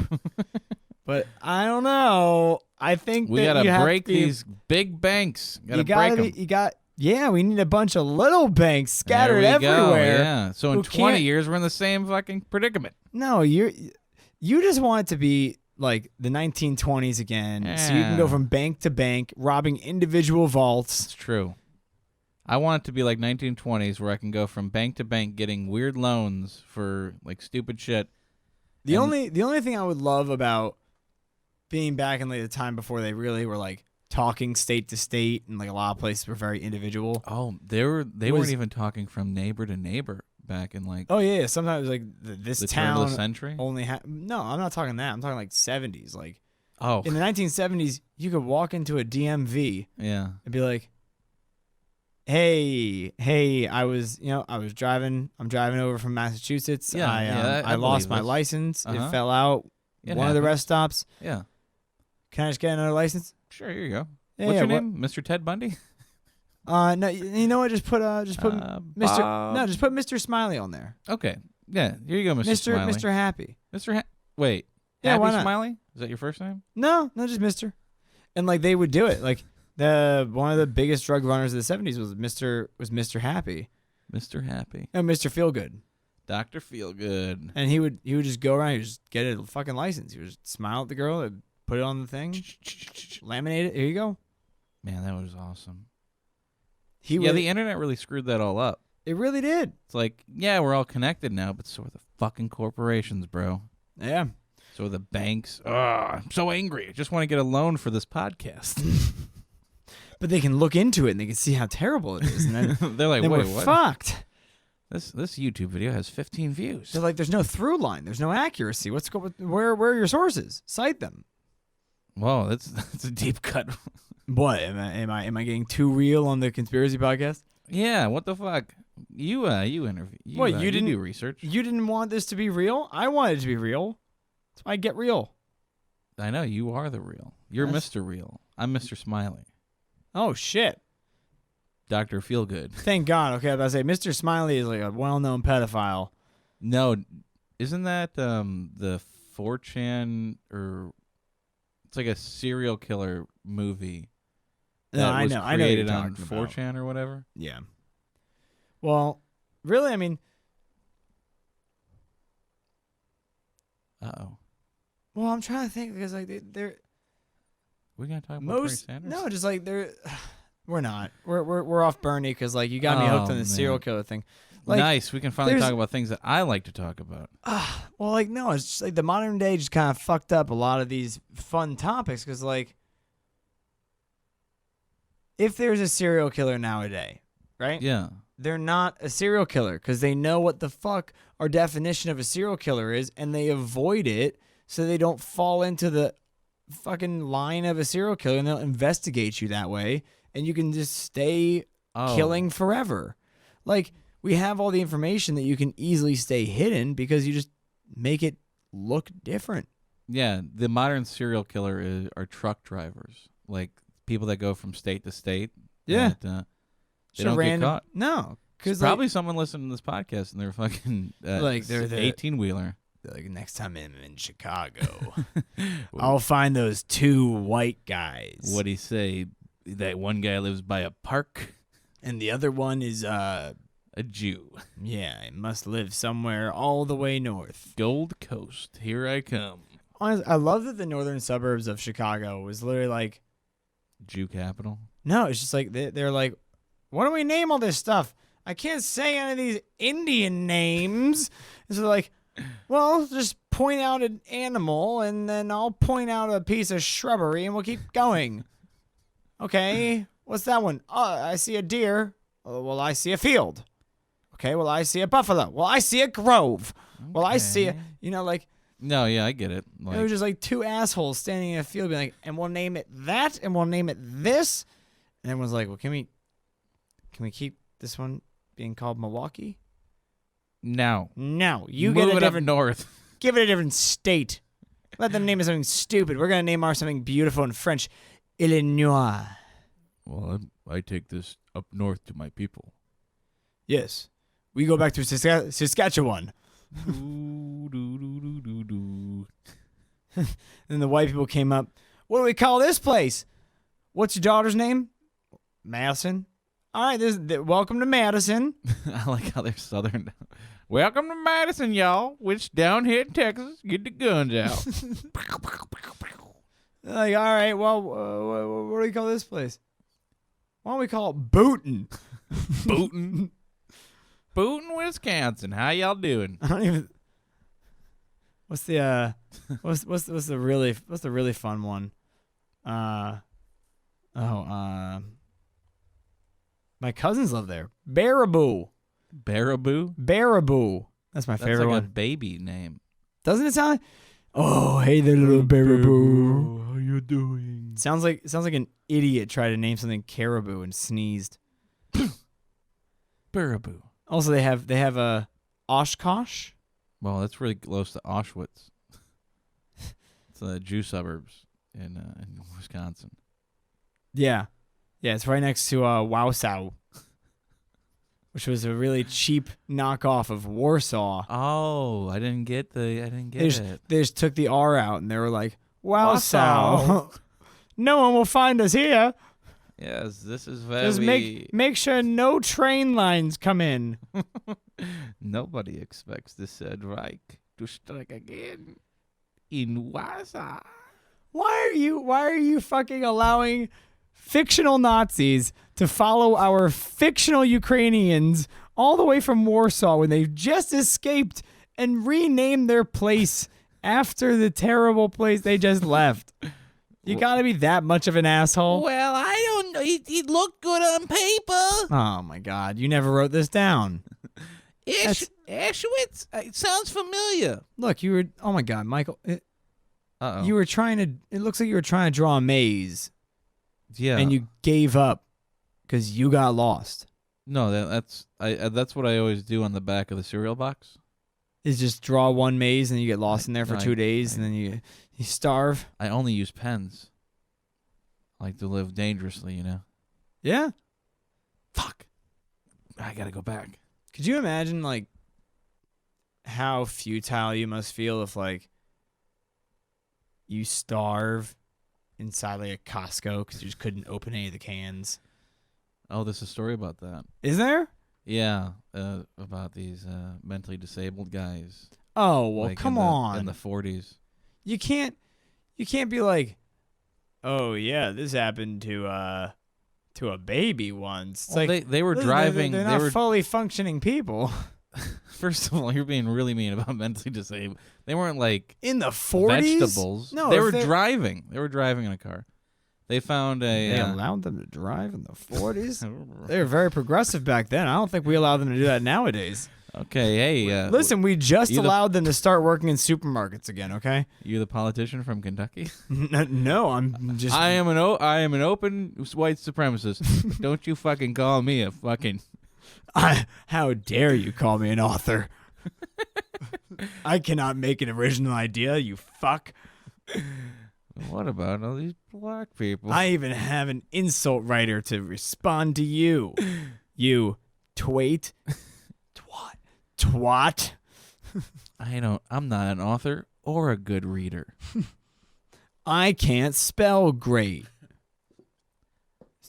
but I don't know. I think we that gotta break these big banks. Gotta break them. We need a bunch of little banks scattered everywhere. Yeah. So in 20 years, we're in the same fucking predicament. No, you just want it to be like the 1920s again, so you can go from bank to bank, robbing individual vaults. It's true. I want it to be like 1920s, where I can go from bank to bank, getting weird loans for like stupid shit. The only thing I would love about being back in like the time before they really were like talking state to state, and like a lot of places were very individual. Oh, they weren't even talking from neighbor to neighbor back in like. Oh yeah, sometimes like this the town turn of the century. only had. No, I'm not talking that. I'm talking like 70s. Like in the 1970s, you could walk into a DMV. Yeah. And be like, hey, I was driving. I'm driving over from Massachusetts. Yeah, I lost my license. Uh-huh. It fell out. One of the rest stops. Yeah. Can I just get another license? Sure, here you go. Yeah, What's your name? Mr. Ted Bundy? No, you know what? Just put Mr. Bob. No, just put Mr. Smiley on there. Okay. Yeah, here you go, Mr. Smiley. Mr. Happy. Wait. Yeah, Happy why not? Smiley? Is that your first name? No, just Mr. And like they would do it. Like one of the biggest drug runners of the 70s was Mr. Happy. Mr. Happy. And Mr. Feelgood. Dr. Feelgood. And he would just go around, he would just get a fucking license. He would just smile at the girl, put it on the thing, laminate it. Here you go. Man, that was awesome. The internet really screwed that all up. It really did. It's like, yeah, we're all connected now, but so are the fucking corporations, bro. Yeah. So are the banks. I'm so angry. I just want to get a loan for this podcast. But they can look into it and they can see how terrible it is. And then they're like, then wait, we're what? fucked. This YouTube video has 15 views. They're like, there's no through line. There's no accuracy. Where are your sources? Cite them. Whoa, that's a deep cut. What am I getting too real on the conspiracy podcast? Yeah, what the fuck? You interview. You didn't do research. You didn't want this to be real. I wanted it to be real. That's why I get real. I know you are the real. You're Mr. Real. I'm Mr. Smiley. Oh shit. Dr. Feelgood. Thank God. Okay, I was about to say Mr. Smiley is like a well-known pedophile. No, isn't that the 4chan or it's like a serial killer movie? That was created on 4chan or whatever. Yeah. Well, really, I mean. Uh-oh. Well, I'm trying to think because like they're. We gonna talk about Bernie Sanders? No, just like they're. We're not. We're off Bernie because like you got me hooked on the serial killer thing. Like, nice. We can finally talk about things that I like to talk about. Well, like no, it's just like the modern day just kind of fucked up a lot of these fun topics because like. If there's a serial killer nowadays, right? Yeah. They're not a serial killer because they know what the fuck our definition of a serial killer is and they avoid it so they don't fall into the fucking line of a serial killer and they'll investigate you that way and you can just stay killing forever. Like, we have all the information that you can easily stay hidden because you just make it look different. Yeah, the modern serial killer are truck drivers. Like, people that go from state to state. Yeah. That, they don't get caught. No. Because probably someone listening to this podcast and they're fucking like they're the 18-wheeler. Like, next time I'm in Chicago, I'll find those two white guys. What'd he say? That one guy lives by a park. And the other one is a Jew. Yeah, he must live somewhere all the way north. Gold Coast. Here I come. Honestly, I love that the northern suburbs of Chicago was literally like Jew capital. No, it's just like they're like, what do we name all this stuff? I can't say any of these Indian names. And so they're like, well, just point out an animal and then I'll point out a piece of shrubbery and we'll keep going. Okay, what's that one? Oh, I see a deer. Oh, well, I see a field. Okay, well, I see a buffalo. Well, I see a grove. Okay. Well, I see a, like. No, yeah, I get it. Like, it was just like two assholes standing in a field being like, and we'll name it that and we'll name it this. And everyone's like, well, can we keep this one being called Milwaukee? No. You move get it up north. Give it a different state. Let them name it something stupid. We're going to name ours something beautiful in French. Illinois. Well, I take this up north to my people. Yes. We go back to Saskatchewan. And the white people came up. What do we call this place? What's your daughter's name? Madison. All right, welcome to Madison. I like how they're southern. Welcome to Madison, y'all. Which down here in Texas, get the guns out. Like, all right, well, what do we call this place? Why don't we call it Booton? Booton? Booton, Wisconsin. How y'all doing? I don't even. What's the really fun one? Oh, my cousins live there. Baraboo. Baraboo? Baraboo. That's my favorite like one. a baby name. Doesn't it sound like, oh, hey there, little Baraboo. How you doing? Sounds like an idiot tried to name something caribou and sneezed. Baraboo. Also, they have a Oshkosh. Well, that's really close to Auschwitz. It's the Jew suburbs in Wisconsin. Yeah. Yeah, it's right next to Wausau, which was a really cheap knockoff of Warsaw. Oh, I didn't get it. They just took the R out and they were like, Wausau. No one will find us here. Yes, this is where Just make sure no train lines come in. Nobody expects the Third Reich to strike again in Warsaw. Why are you fucking allowing fictional Nazis to follow our fictional Ukrainians all the way from Warsaw when they've just escaped and renamed their place after the terrible place they just left? You gotta be that much of an asshole. Well, I don't know. He looked good on paper. Oh my God, you never wrote this down. Auschwitz? It sounds familiar. Look, you were. Oh my God, Michael. Uh-oh. You were trying to. It looks like you were trying to draw a maze. Yeah. And you gave up because you got lost. No, that's what I always do on the back of the cereal box. Is just draw one maze and you get lost in there for 2 days and then you starve. I only use pens. I like to live dangerously, you know. Yeah. Fuck. I gotta go back. Could you imagine like how futile you must feel if like you starve inside like a Costco because you just couldn't open any of the cans? Oh, there's a story about that. Is there? Yeah, about these mentally disabled guys. Oh, well, like come on. In the 40s. You can't be like, oh yeah, this happened to a baby once. It's well, like they were driving. They're not fully functioning people. First of all, you're being really mean about mentally disabled. They weren't like in the 40s. Vegetables. No, they were driving. They were driving in a car. They found a. They allowed them to drive in the 40s. They were very progressive back then. I don't think we allow them to do that nowadays. Okay, hey. Listen, we just allowed them to start working in supermarkets again. Okay. You the politician from Kentucky? No, I'm just. I am an open white supremacist. Don't you fucking call me a fucking. How dare you call me an author? I cannot make an original idea. You fuck. What about all these black people? I even have an insult writer to respond to you. You twat. Twat. I'm not an author or a good reader. I can't spell great.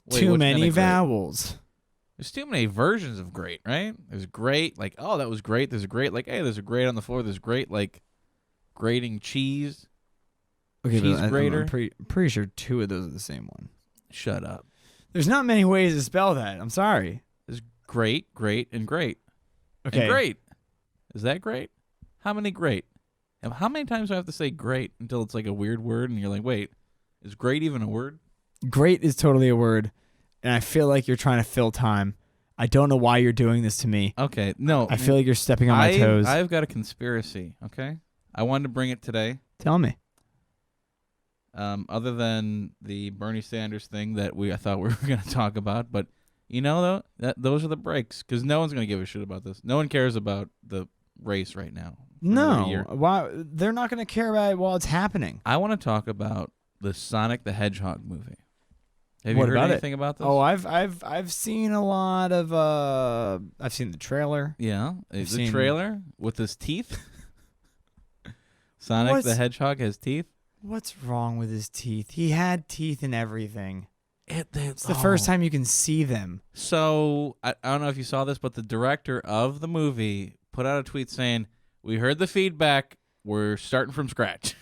Too many vowels. There's too many versions of great, right? There's great, like, oh, that was great. There's a great, like, hey, there's a great on the floor. There's great, like, grating cheese. Okay, cheese grater. I'm pretty sure two of those are the same one. Shut up. There's not many ways to spell that. I'm sorry. There's great, great, and great. Okay. And great. Is that great? How many great? And how many times do I have to say great until it's like a weird word and you're like, wait, is great even a word? Great is totally a word, and I feel like you're trying to fill time. I don't know why you're doing this to me. Okay, no. I feel like you're stepping on my toes. I've got a conspiracy, okay? I wanted to bring it today. Tell me. Other than the Bernie Sanders thing that I thought we were going to talk about, but you know though, those are the breaks because no one's going to give a shit about this. No one cares about the race right now. No, why? They're not going to care about it while it's happening. I want to talk about the Sonic the Hedgehog movie. Have what you heard about anything about this? Oh, I've seen a lot of. I've seen the trailer. Yeah, the trailer with his teeth. Sonic the Hedgehog has teeth. What's wrong with his teeth? He had teeth and everything. It's the Oh. first time you can see them. So, I don't know if you saw this, but the director of the movie put out a tweet saying, we heard the feedback. We're starting from scratch.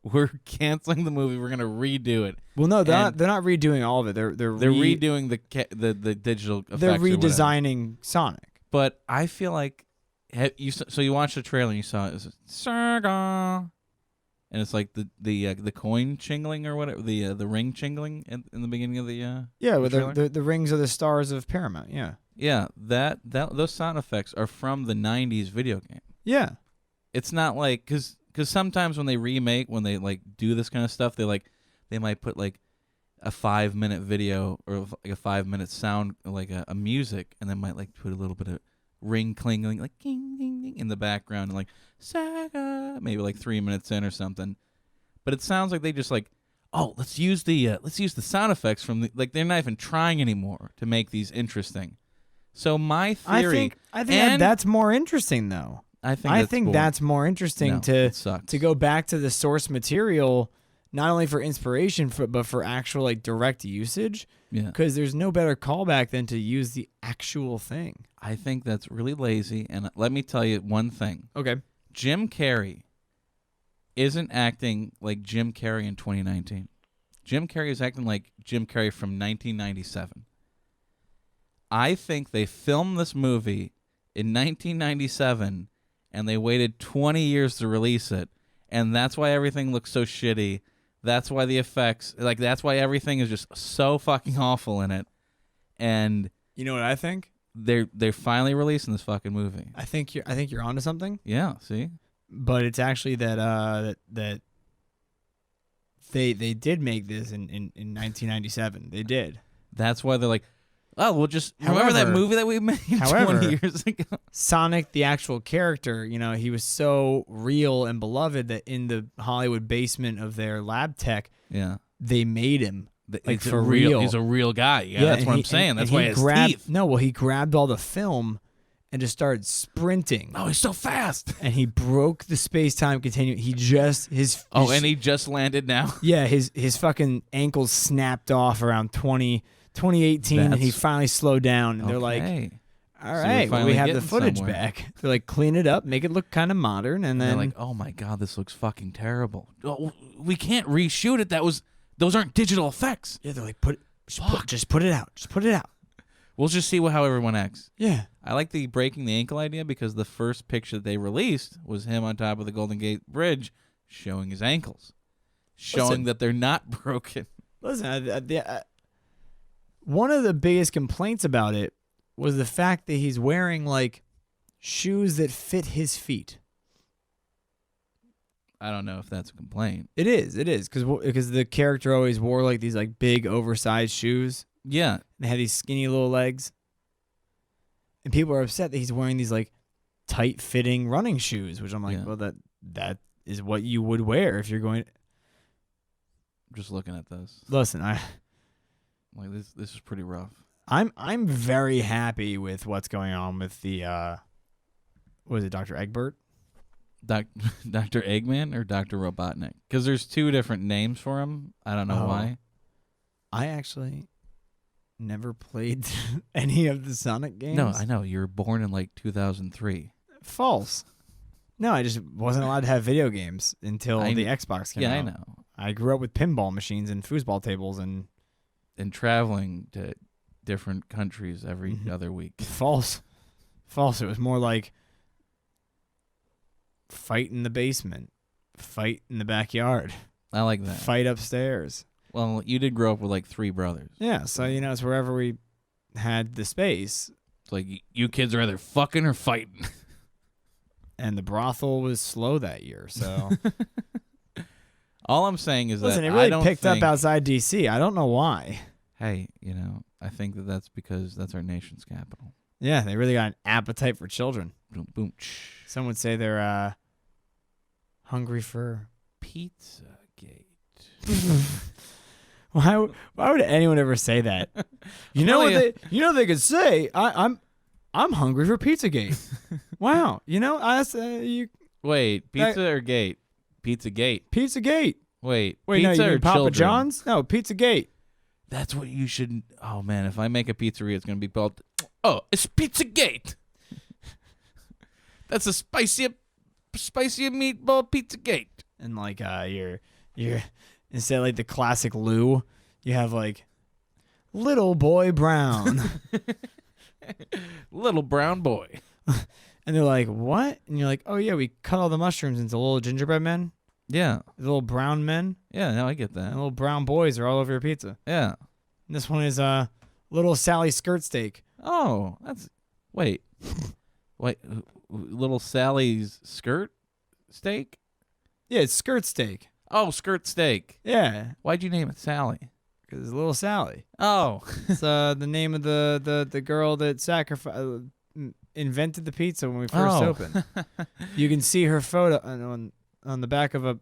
We're canceling the movie. We're going to redo it. Well, no, they're not redoing all of it. They're redoing the digital effects. They're redesigning Sonic. But I feel like, so you watched the trailer and you saw it was Sega. and it's like the coin chingling or whatever, the ring chingling in the beginning of the with the rings are the stars of Paramount. Yeah. Yeah, that those sound effects are from the 90s video game. Yeah. It's not like cuz sometimes when they remake, when they like do this kind of stuff, they might put like a 5-minute video or like a 5-minute sound, like a music, and then might like put a little bit of ring klingling, like ding ding ding in the background, and like Sega, maybe like 3 minutes in or something. But it sounds like they just like, oh, let's use the sound effects from the, like, they're not even trying anymore to make these interesting. So my theory, I think that's more interesting though. I think that's more interesting to go back to the source material, not only for inspiration, but for actual like direct usage. Yeah. Because there's no better callback than to use the actual thing. I think that's really lazy. And let me tell you one thing. Okay. Jim Carrey isn't acting like Jim Carrey in 2019. Jim Carrey is acting like Jim Carrey from 1997. I think they filmed this movie in 1997 and they waited 20 years to release it. And that's why everything looks so shitty. That's why the effects, like, that's why everything is just so fucking awful in it. And you know what I think? They're finally releasing this fucking movie. I think you're onto something. Yeah, see? But it's actually that they did make this in 1997. They did. That's why they're like, oh, we'll just remember that movie that we made 20 years ago. Sonic, the actual character, he was so real and beloved that in the Hollywood basement of their lab tech, they made him like for real. He's a real guy. Yeah, that's what I'm saying. That's why his teeth. No, well, he grabbed all the film and just started sprinting. Oh, he's so fast. And he broke the space-time continuum. He just and he just landed now. Yeah, his fucking ankles snapped off around 2018, and he finally slowed down. And they're like, all right, we have the footage back. They're like, clean it up, make it look kind of modern, and then they're like, oh my God, this looks fucking terrible. Oh, we can't reshoot it. Those aren't digital effects. Yeah, they're like, just put it out. Just put it out. We'll just see how everyone acts. Yeah. I like the breaking the ankle idea because the first picture they released was him on top of the Golden Gate Bridge showing his ankles, showing that they're not broken. Listen, one of the biggest complaints about it was the fact that he's wearing like shoes that fit his feet. I don't know if that's a complaint. It is because the character always wore like these like big oversized shoes. Yeah, they had these skinny little legs, and people are upset that he's wearing these like tight fitting running shoes. Which I'm like, well, that is what you would wear if you're going. Just looking at this. Listen, like this is pretty rough. I'm very happy with what's going on with the what is it, Dr. Egbert? Dr. Eggman or Dr. Robotnik? Because there's two different names for him. I don't know why. I actually never played any of the Sonic games. No, I know. You were born in like 2003. False. No, I just wasn't allowed to have video games until the Xbox came out. Yeah, I know. I grew up with pinball machines and foosball tables and traveling to different countries every other week. False. It was more like fight in the basement, fight in the backyard. I like that. Fight upstairs. Well, you did grow up with like 3 brothers. Yeah, so it's wherever we had the space. It's like you kids are either fucking or fighting. And the brothel was slow that year, so. All I'm saying is Listen, that it really picked up outside D.C. I don't know why. Hey, I think that's because that's our nation's capital. Yeah, they really got an appetite for children. Boom, boom. Some would say they're hungry for Pizzagate. Why would anyone ever say that? You know what they could say? I'm hungry for Pizzagate. Wow. Wait, pizza or gate? Pizzagate. Pizzagate. Wait, no, pizza you or mean Papa children? John's? No, Pizzagate. That's what you should. Oh man, if I make a pizzeria, it's gonna be called. Oh, it's Pizzagate. That's a spicier meatball Pizzagate. And like you're instead of like the classic Lou, you have like Little Boy Brown. Little brown boy. And they're like, what? And you're like, oh yeah, we cut all the mushrooms into little gingerbread men. Yeah. The little brown men. Yeah, no, I get And that. little brown boys are all over your pizza. Yeah. And this one is little Sally skirt steak. Oh, wait. Little Sally's skirt steak? Yeah, it's skirt steak. Oh, skirt steak. Yeah, Why'd you name it Sally? because it's little Sally. Oh. It's the name of the girl that invented the pizza when we first opened. You can see her photo on the back of a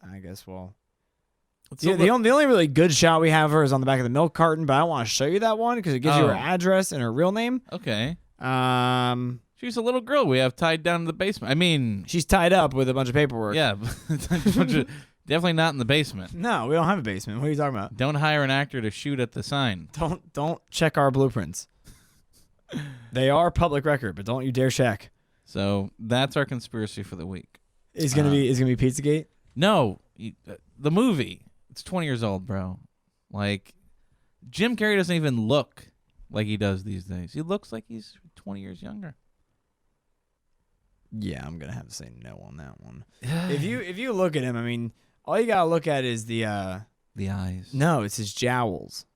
I guess the only really good shot we have her is on the back of the milk carton, but I don't want to show you that one because it gives you her address and her real name. Okay. She's She's a little girl we have tied down in the basement. I mean, she's tied up with a bunch of paperwork. yeah, definitely not in the basement. No, we don't have a basement. What are you talking about? Don't hire an actor to shoot at the sign. Don't check our blueprints. They are public record, but don't you dare check. So that's our conspiracy for the week. It's gonna be Pizzagate. No, the movie. It's 20 years old, bro. Like, Jim Carrey doesn't even look like he does these days. He looks like he's 20 years younger. Yeah, I'm gonna have to say no on that one. If you look at him, I mean, all you gotta look at is the eyes. No, it's his jowls.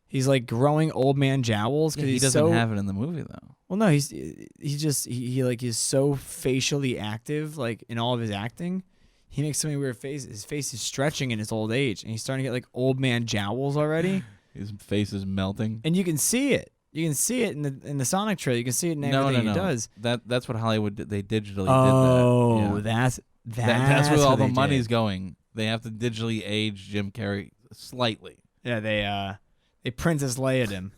He's like growing old man jowls because he doesn't have it in the movie though. Well, no, he like is so facially active, like in all of his acting. He makes so many weird faces. His face is stretching in his old age, and he's starting to get like old man jowls already. His face is melting, and you can see it. You can see it in the Sonic trailer. You can see it in everything he does. That's what Hollywood did. They digitally did that. Oh, yeah. That's where all the money's going. They have to digitally age Jim Carrey slightly. Yeah, they Princess Leia'd him.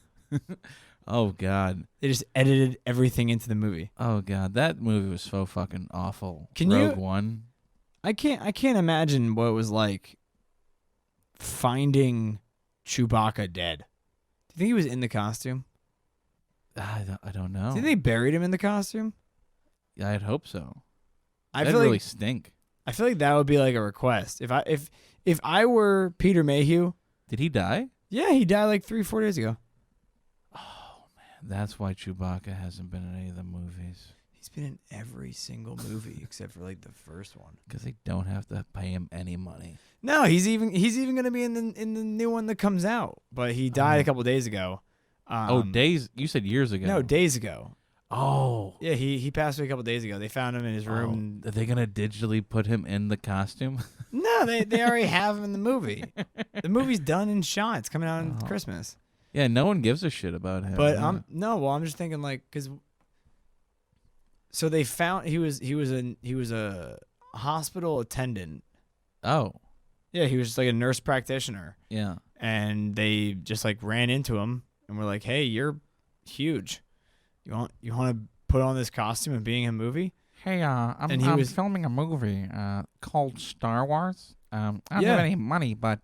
Oh God! They just edited everything into the movie. Oh God, that movie was so fucking awful. Rogue One. I can't imagine what it was like finding Chewbacca dead. Do you think he was in the costume? I don't know. Do you think they buried him in the costume? Yeah, I'd hope so. That'd really stink. I feel like that would be like a request. If I were Peter Mayhew. Did he die? Yeah, he died like 3-4 days ago. Oh man, that's why Chewbacca hasn't been in any of the movies. He's been in every single movie except for like the first one. Because they don't have to pay him any money. No, he's even gonna be in the new one that comes out. But he died a couple days ago. Days? You said years ago. No, days ago. Oh. Yeah, he passed away a couple days ago. They found him in his room. Are they gonna digitally put him in the costume? No, they already have him in the movie. The movie's done and shot. It's coming out on Christmas. Yeah, no one gives a shit about him. But I'm just thinking like because. So they found he was a hospital attendant. Oh. Yeah, he was just like a nurse practitioner. Yeah. And they just like ran into him and were like, "Hey, you're huge. You want to put on this costume and be in a movie?" Hey, I'm filming a movie called Star Wars. I don't have any money, but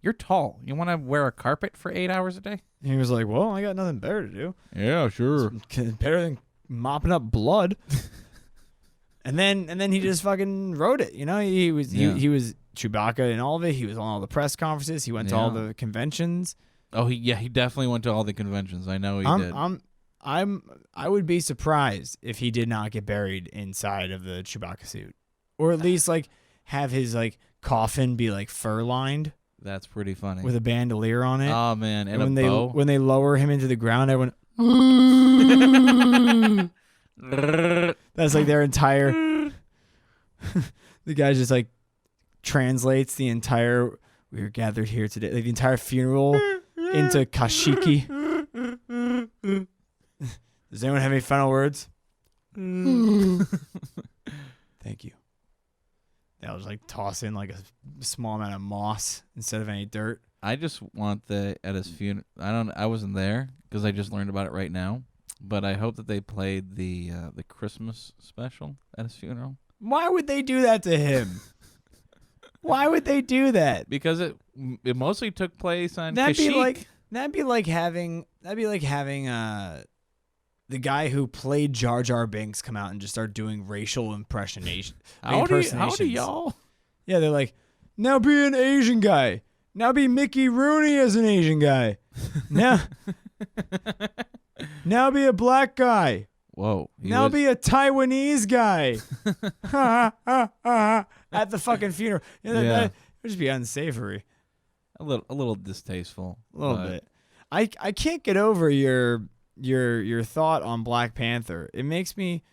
you're tall. You want to wear a carpet for 8 hours a day? And he was like, "Well, I got nothing better to do. Yeah, sure. It's better than mopping up blood." and then he just fucking wrote it. You know, he was Chewbacca in all of it. He was on all the press conferences. He went to all the conventions. Oh, he definitely went to all the conventions. I know he did. I would be surprised if he did not get buried inside of the Chewbacca suit, or at least like have his like coffin be like fur lined. That's pretty funny with a bandolier on it. Oh man, and when a bow. When they lower him into the ground, everyone. That's like their entire. The guy just like translates the entire. We are gathered here today, like the entire funeral into Kashiki. Does anyone have any final words? Thank you. That was like toss in like a small amount of moss instead of any dirt. I just want at his funeral. I wasn't there because I just learned about it right now. But I hope that they played the Christmas special at his funeral. Why would they do that to him? Why would they do that? Because it mostly took place on That'd Kashyyyk. be like having the guy who played Jar Jar Binks come out and just start doing racial impersonations. Howdy, y'all. Yeah, they're like, now be an Asian guy. Now be Mickey Rooney as an Asian guy. Now be a black guy. Whoa. Now be a Taiwanese guy. At the fucking funeral. That would just be unsavory. A little distasteful. A little bit. I can't get over your thought on Black Panther. It makes me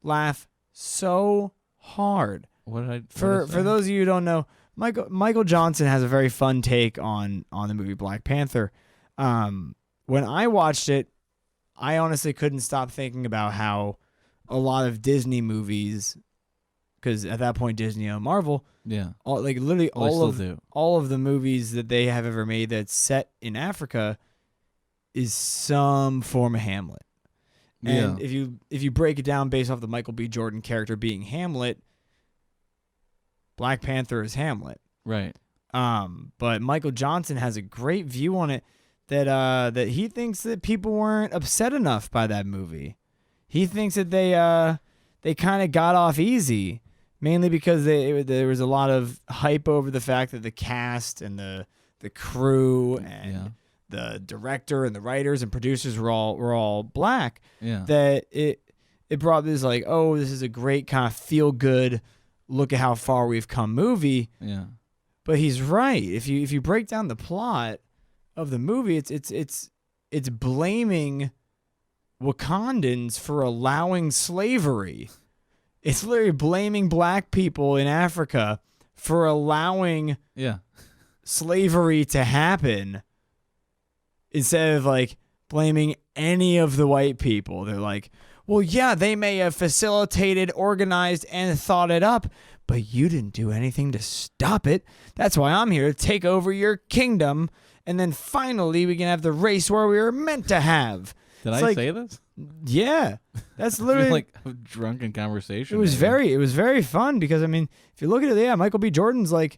laugh so hard. What did I For those of you who don't know, Michael Johnson has a very fun take on the movie Black Panther. When I watched it, I honestly couldn't stop thinking about how a lot of Disney movies, because at that point Disney owned Marvel, all of the movies that they have ever made that's set in Africa is some form of Hamlet. And if you break it down based off the Michael B. Jordan character being Hamlet, Black Panther is Hamlet. Right. But Michael Johnson has a great view on it that he thinks that people weren't upset enough by that movie. He thinks that they kind of got off easy, mainly because there was a lot of hype over the fact that the cast and the crew and the director and the writers and producers were all black. Yeah. That it brought this like, oh, this is a great kind of feel good, look at how far we've come movie. Yeah. But he's right. If you break down the plot of the movie, it's blaming Wakandans for allowing slavery. It's literally blaming black people in Africa for allowing slavery to happen instead of like blaming any of the white people. They're like, well, yeah, they may have facilitated, organized, and thought it up, but you didn't do anything to stop it. That's why I'm here to take over your kingdom, and then finally we can have the race where we were meant to have. Did I say this? Yeah, that's literally like a drunken conversation. It was very fun because I mean, if you look at it, Michael B. Jordan's like,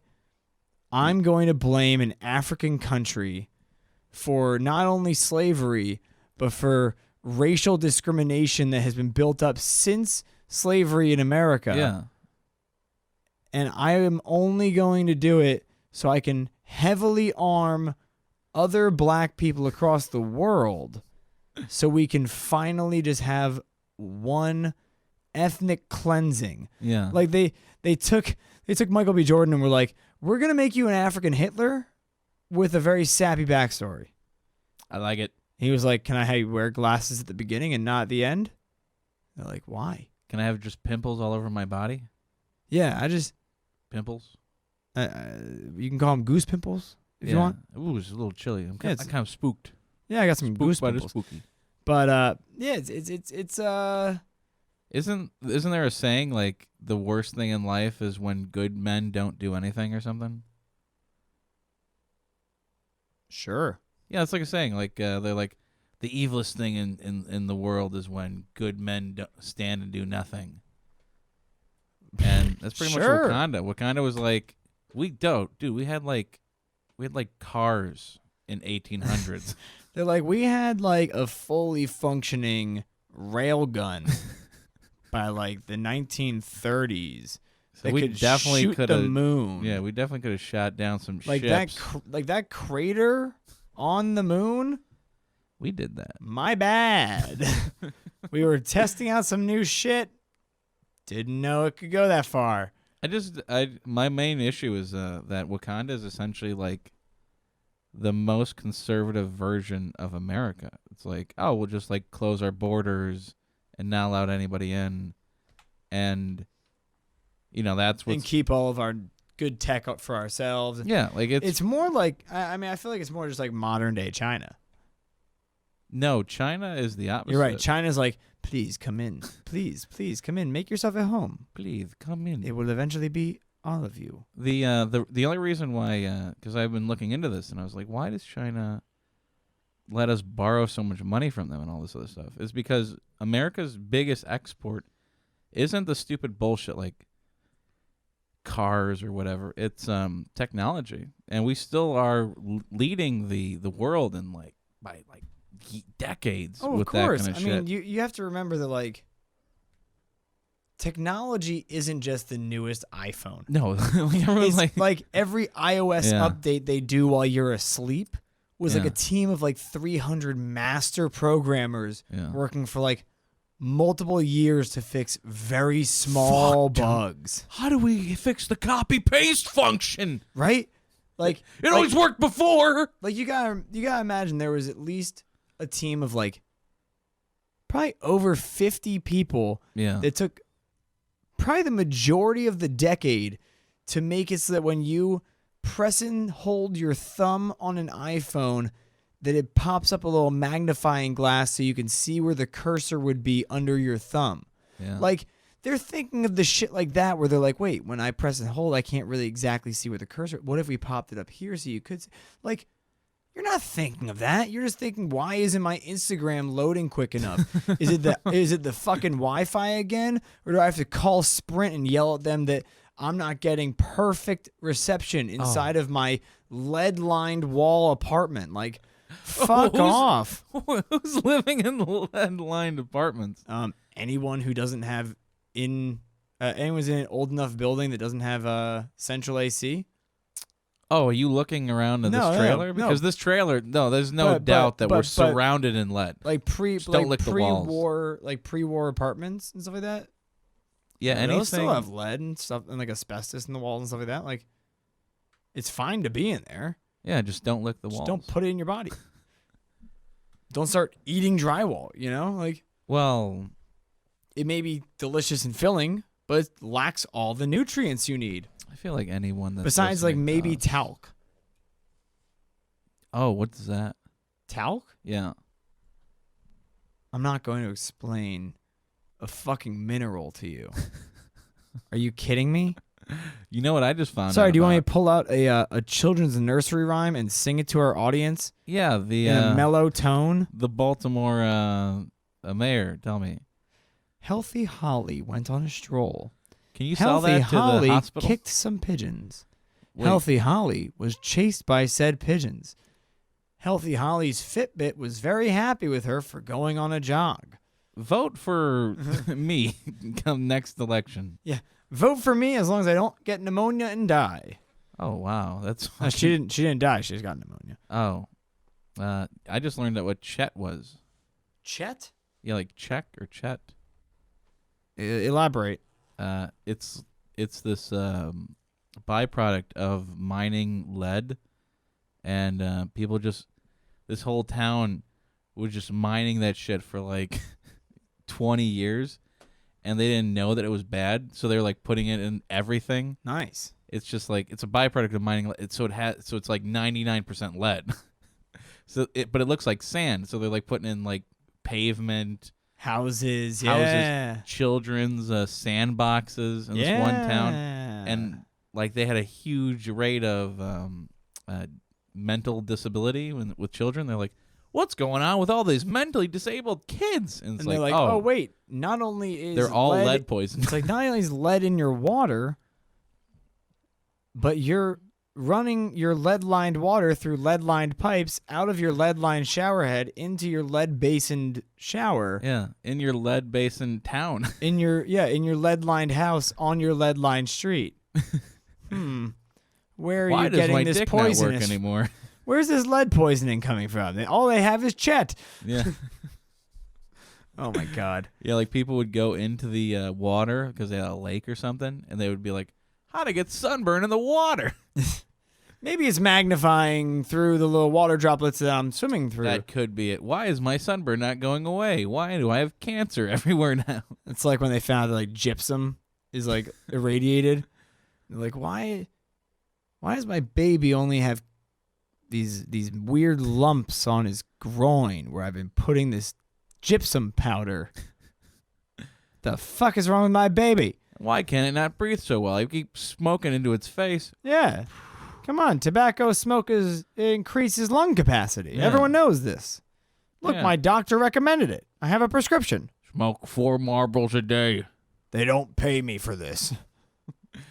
I'm going to blame an African country for not only slavery but for racial discrimination that has been built up since slavery in America. Yeah. And I am only going to do it so I can heavily arm other black people across the world so we can finally just have one ethnic cleansing. Yeah. Like they took Michael B. Jordan and were like, we're going to make you an African Hitler with a very sappy backstory. I like it. He was like, can I have you wear glasses at the beginning and not at the end? They're like, why? Can I have just pimples all over my body? Yeah, Pimples? You can call them goose pimples if you want. Ooh, it's a little chilly. I'm kind of spooked. Yeah, I got some goose pimples. Spooky. But yeah, it's Isn't there a saying like the worst thing in life is when good men don't do anything or something? Sure. Yeah, it's like a saying. Like they're like the evilest thing in the world is when good men don't stand and do nothing. And that's pretty much Wakanda. Wakanda was like, we had cars in 1800s. They're like, we had like a fully functioning rail gun by like the 1930s. So we definitely could have the moon. Yeah, we definitely could have shot down some like ships. That crater on the moon. We did that. My bad. We were testing out some new shit. Didn't know it could go that far. My main issue is that Wakanda is essentially like the most conservative version of America. It's like, oh, we'll just like close our borders and not allow anybody in, and that's what, and keep all of our good tech up for ourselves. Yeah, like it's more like I feel like it's more just like modern day China. No, China is the opposite. You're right. China's like, please come in. Please come in. Make yourself at home. Please come in. It will eventually be all of you. The only reason why, because I've been looking into this and I was like, why does China let us borrow so much money from them and all this other stuff? Is because America's biggest export isn't the stupid bullshit like cars or whatever. It's technology, and we still are leading the world in by decades. Oh, with of course. That kind of shit. Mean, you have to remember that like technology isn't just the newest iPhone. No, it's like every iOS update they do while you're asleep was like a team of like 300 master programmers working for like multiple years to fix very small bugs. How do we fix the copy-paste function? Right? Like it always worked before. Like you gotta imagine there was at least a team of like probably over 50 people that took probably the majority of the decade to make it so that when you press and hold your thumb on an iPhone, that it pops up a little magnifying glass so you can see where the cursor would be under your thumb. Yeah. Like, they're thinking of the shit like that where they're like, wait, when I press and hold, I can't really exactly see where the cursor... What if we popped it up here so you could... Like, you're not thinking of that. You're just thinking, why isn't my Instagram loading quick enough? Is it the fucking Wi-Fi again? Or do I have to call Sprint and yell at them that I'm not getting perfect reception inside of my lead-lined wall apartment? Like... Fuck off. Who's living in lead-lined apartments? Anyone who doesn't have anyone's in an old enough building that doesn't have central AC. Oh, are you looking around at this trailer? No. Because this trailer, there's no doubt that we're surrounded in lead. Like pre-war apartments and stuff like that. Yeah, anything. Those still have lead and stuff and like asbestos in the walls and stuff like that. Like, it's fine to be in there. Yeah, just don't lick the walls. Don't put it in your body. Don't start eating drywall, Like, well, it may be delicious and filling, but it lacks all the nutrients you need. I feel like anyone that's besides like maybe talc. Oh, what's that? Talc? Yeah. I'm not going to explain a fucking mineral to you. Are you kidding me? You know what I just found out? Sorry, do you want me to pull out a children's nursery rhyme and sing it to our audience? Yeah, in a mellow tone. The Baltimore mayor, tell me. Healthy Holly went on a stroll. Can you sell that to Holly the hospital? Kicked some pigeons. Wait. Healthy Holly was chased by said pigeons. Healthy Holly's Fitbit was very happy with her for going on a jog. Vote for me come next election. Yeah. Vote for me as long as I don't get pneumonia and die. Oh wow, that's she didn't die. She just got pneumonia. Oh, I just learned that what Chet was. Chet? Yeah, like Czech or Chet. Elaborate. It's this byproduct of mining lead, and people this whole town was just mining that shit for like 20 years. And they didn't know that it was bad, so they're like putting it in everything. Nice. It's just like it's a byproduct of mining. So it's like 99% lead. But it looks like sand. So they're like putting in like pavement, houses, children's sandboxes in this one town, and like they had a huge rate of mental disability with children. They're like, what's going on with all these mentally disabled kids? And it's they're like, oh, wait, not only is they're all lead poisoned. It's like not only is lead in your water, but you're running your lead-lined water through lead-lined pipes out of your lead-lined shower head into your lead-basined shower. Yeah, in your lead-basined town. in your lead-lined house on your lead-lined street. Where are Why you does getting my this dick poison not work anymore? Where's this lead poisoning coming from? All they have is Chet. Yeah. Oh, my God. Yeah, like people would go into the water because they had a lake or something, and they would be like, how to get sunburn in the water? Maybe it's magnifying through the little water droplets that I'm swimming through. That could be it. Why is my sunburn not going away? Why do I have cancer everywhere now? It's like when they found out that like gypsum is like irradiated. They're like, why does my baby only have these weird lumps on his groin where I've been putting this gypsum powder? The fuck is wrong with my baby? Why can it not breathe so well? I keep smoking into its face. Yeah. Come on, tobacco smoke increases lung capacity. Yeah. Everyone knows this. Look, Yeah. my doctor recommended it. I have a prescription. Smoke 4 marbles a day. They don't pay me for this.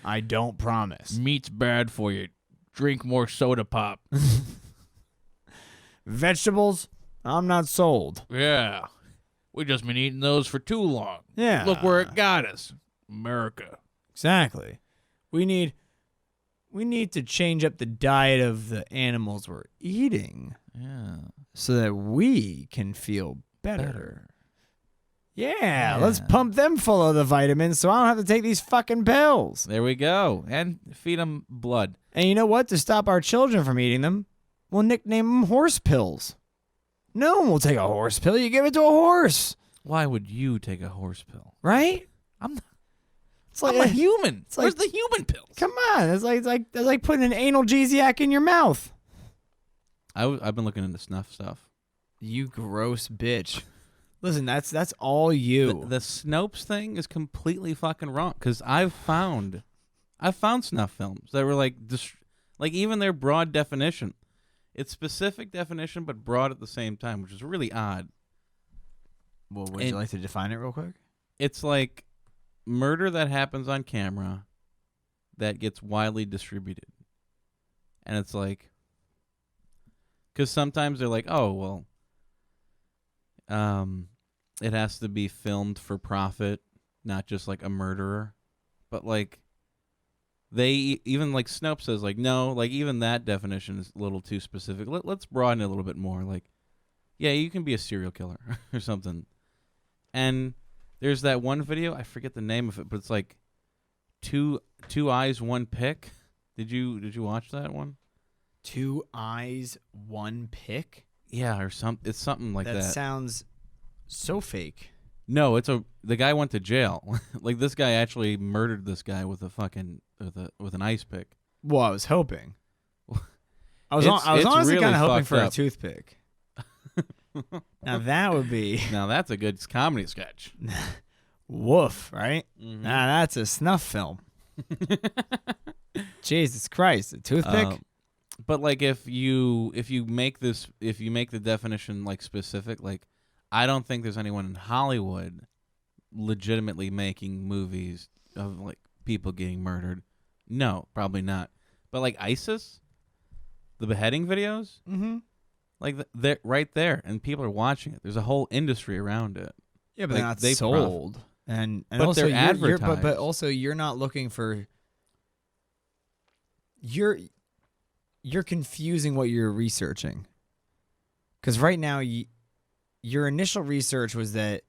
I don't promise. Meat's bad for you. Drink more soda pop. Vegetables, I'm not sold. Yeah. We just been eating those for too long. Yeah. Look where it got us. America. Exactly. We need to change up the diet of the animals we're eating Yeah. so that we can feel better. Yeah, let's pump them full of the vitamins so I don't have to take these fucking pills. There we go. And feed them blood. And you know what? To stop our children from eating them, we'll nickname them horse pills. No one will take a horse pill. You give it to a horse. Why would you take a horse pill? Right? I'm like a human. It's like, where's the human pills? Come on. It's like putting an analgesiac in your mouth. I've been looking into snuff stuff. You gross bitch. Listen, that's all you. The Snopes thing is completely fucking wrong because I've found snuff films that were like even their broad definition. It's specific definition but broad at the same time, which is really odd. Well, would you like to define it real quick? It's like murder that happens on camera that gets widely distributed. And it's like, because sometimes they're like, oh, well, it has to be filmed for profit, not just like a murderer. But like, even like Snope says, like, no, like even that definition is a little too specific. Let's broaden it a little bit more. Like, yeah, you can be a serial killer or something. And there's that one video, I forget the name of it, but it's like two eyes, one pick. Did you watch that one? 2 eyes, 1 pick? Yeah, or it's something like that. That sounds so fake. No, the guy went to jail. Like this guy actually murdered this guy with with an ice pick. Well, I was hoping. I was honestly really kind of hoping for up. a toothpick. Now that would be. Now that's a good comedy sketch. Woof, right? Mm-hmm. Now that's a snuff film. Jesus Christ, a toothpick. But like if you make the definition like specific, like I don't think there's anyone in Hollywood legitimately making movies of like people getting murdered. No, probably not. But like ISIS, the beheading videos, like they're right there, and people are watching it. There's a whole industry around it. Yeah, but like, they're not sold, and but also they're advertised. But also you're not looking for. You're confusing what you're researching. Because right now, your initial research was that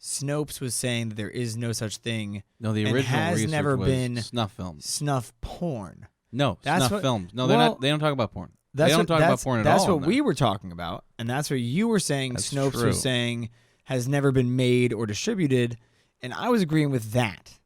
Snopes was saying that there is no such thing. No, the original has research never was been snuff films. Snuff porn. No, that's snuff films. No, they're not. They don't talk about porn. They don't talk about porn at all. That's what we were talking about, and that's what you were saying. That's Snopes true. was saying has never been made or distributed, and I was agreeing with that.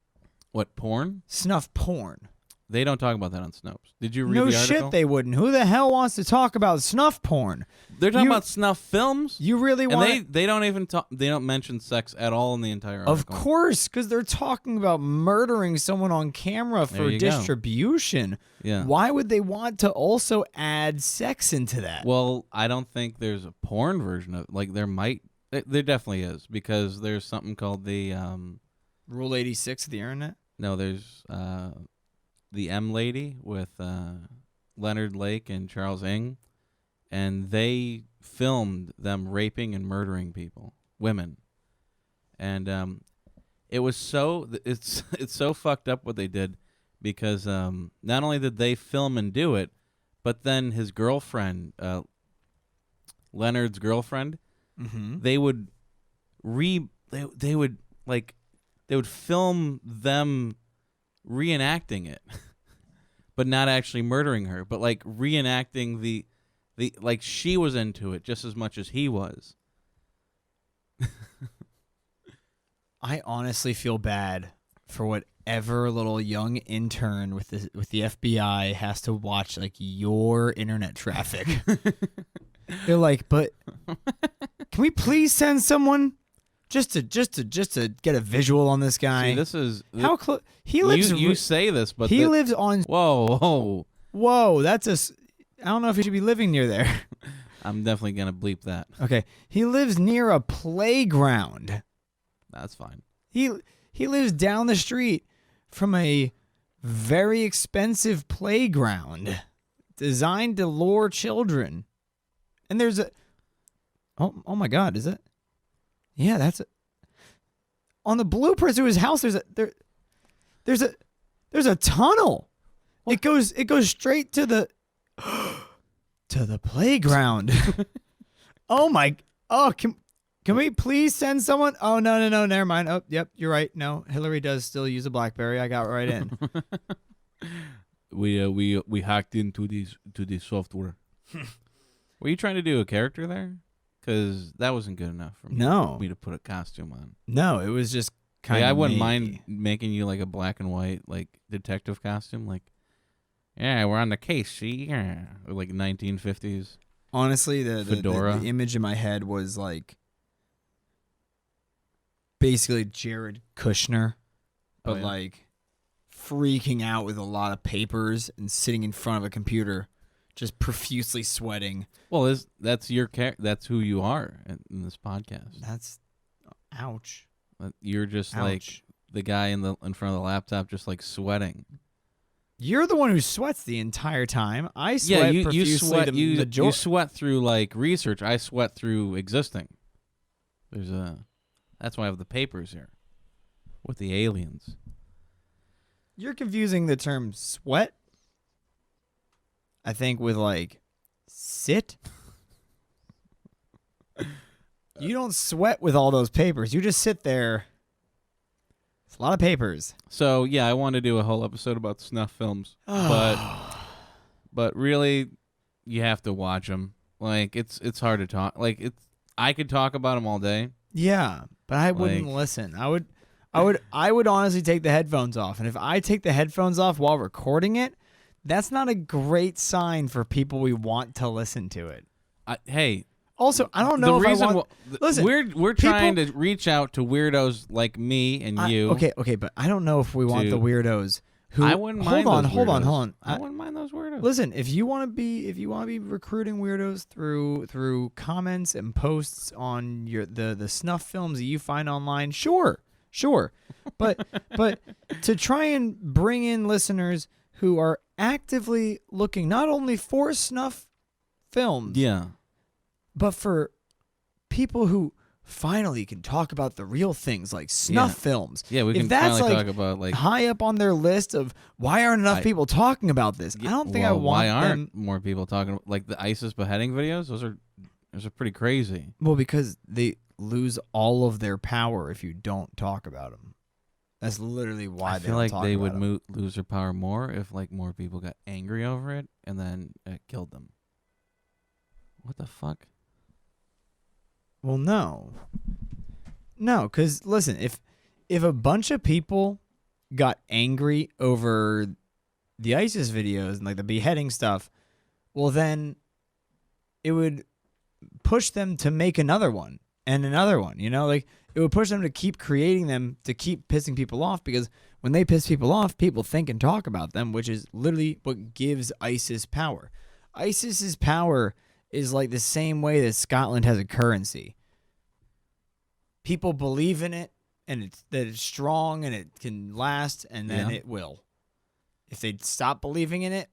What, porn? Snuff porn. They don't talk about that on Snopes. Did you read no the article? shit, they wouldn't. Who the hell wants to talk about snuff porn? They're talking about snuff films. You really want? And they don't even talk. They don't mention sex at all in the entire article. Of course, because they're talking about murdering someone on camera for distribution. Yeah. Why would they want to also add sex into that? Well, I don't think there's a porn version of it. Like there might. There definitely is, because there's something called the Rule 86 of the internet. No, there's the M Lady with Leonard Lake and Charles Ng, and they filmed them raping and murdering women, and it was it's so fucked up what they did, because not only did they film and do it, but then his girlfriend, Leonard's girlfriend, they would they would film them reenacting it, but not actually murdering her, but like reenacting the like she was into it just as much as he was. I honestly feel bad for whatever little young intern with the FBI has to watch like your internet traffic. They're like, but can we please send someone just to get a visual on this guy? See, this is how close he lives. You say this, but he lives on. Whoa! That's I don't know if he should be living near there. I'm definitely gonna bleep that. Okay, he lives near a playground. That's fine. He lives down the street from a very expensive playground designed to lure children. And there's a oh my God, is it? Yeah, that's it. On the blueprints to his house, there's a tunnel. What? It goes straight to the playground. Can we please send someone? Oh, no, never mind. Oh, yep, you're right. No, Hillary does still use a BlackBerry. I got right in. We hacked into this software. Were you trying to do a character there? Because that wasn't good enough for me to put a costume on. No, it was just kind of I wouldn't mind making you like a black and white like detective costume. Like, yeah, we're on the case, see? Yeah. Or like 1950s. Honestly, fedora. The image in my head was like basically Jared Kushner, but like freaking out with a lot of papers and sitting in front of a computer, just profusely sweating. Well, that's your that's who you are in this podcast. That's ouch. You're just like the guy in front of the laptop, just like sweating. You're the one who sweats the entire time. I sweat profusely. You sweat through like research. I sweat through existing. That's why I have the papers here with the aliens. You're confusing the term sweat, I think, with like sit. You don't sweat with all those papers. You just sit there. It's a lot of papers. So yeah, I want to do a whole episode about snuff films, but really, you have to watch them. Like it's hard to talk. Like I could talk about them all day. Yeah, but I wouldn't listen. I would honestly take the headphones off, and if I take the headphones off while recording it, that's not a great sign for people we want to listen to it. Hey. Also, I don't know listen, we're trying to reach out to weirdos like me and you. Okay, but I don't know if we want the weirdos who. I wouldn't mind. Hold on. I wouldn't mind those weirdos. Listen, if you want to be recruiting weirdos through comments and posts on the snuff films that you find online, sure. But to try and bring in listeners who are actively looking not only for snuff films, but for people who finally can talk about the real things like snuff films. Yeah, we can finally talk about like high up on their list of why aren't enough people talking about this. I don't think I want why aren't more people talking like the ISIS beheading videos? Those are pretty crazy. Well, because they lose all of their power if you don't talk about them. That's literally why they don't talk about them. I feel like they would lose their power more if like more people got angry over it and then it killed them. What the fuck? Well, no, because listen, if a bunch of people got angry over the ISIS videos and like the beheading stuff, well, then it would push them to make another one and another one. You know, like it would push them to keep creating them to keep pissing people off, because when they piss people off, people think and talk about them, which is literally what gives ISIS power. ISIS's power is like the same way that Scotland has a currency. People believe in it, and that it's strong and it can last, and then it will. If they stop believing in it,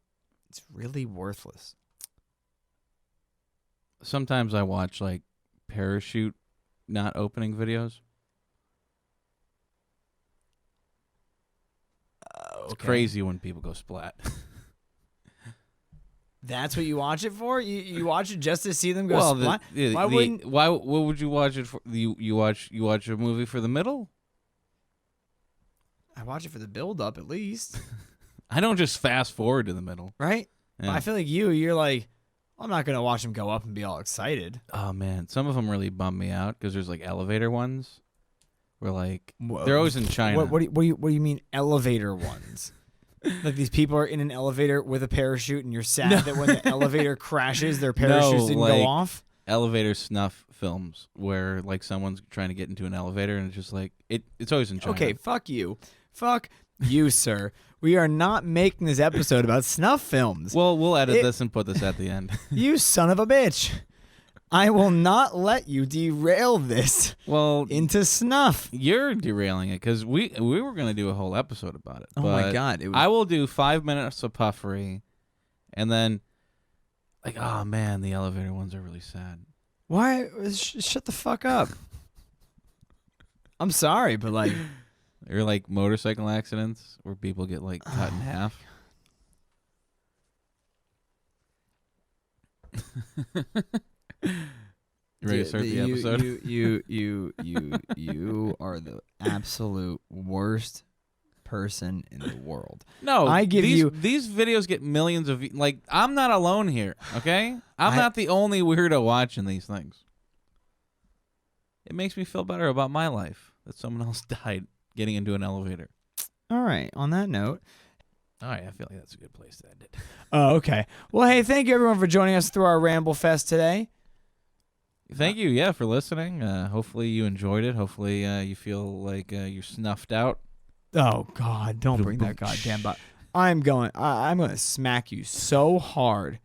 it's really worthless. Sometimes I watch like parachute not opening videos. It's crazy when people go splat. That's what you watch it for? You watch it just to see them go splat? What would you watch it for? You watch a movie for the middle? I watch it for the build up at least. I don't just fast forward to the middle. Right? Yeah. I feel like you're like, I'm not going to watch them go up and be all excited. Oh man, some of them really bum me out because there's like elevator ones where like they're always in China. What do you mean elevator ones? Like these people are in an elevator with a parachute, and you're sad that when the elevator crashes, their parachutes didn't go off? Elevator snuff films where like someone's trying to get into an elevator and it's just like it's always in China. Okay, fuck you, sir. We are not making this episode about snuff films. Well, we'll edit this and put this at the end. You son of a bitch. I will not let you derail this into snuff. You're derailing it because we were going to do a whole episode about it. Oh, my God. I will do 5 minutes of puffery and then like, oh, man, the elevator ones are really sad. Why? Shut the fuck up. I'm sorry, but like... Or like motorcycle accidents where people get like cut in half. You ready to start the episode? You are the absolute worst person in the world. No, I give these videos get millions of like. I'm not alone here. Okay, I'm not the only weirdo watching these things. It makes me feel better about my life that someone else died getting into an elevator. All right. On that note. All right, I feel like that's a good place to end it. Oh, okay. Well, hey, thank you everyone for joining us through our Ramble Fest today. Thank you, for listening. Hopefully you enjoyed it. Hopefully you feel like you're snuffed out. Oh God! Don't bring that goddamn bot. I'm going to smack you so hard.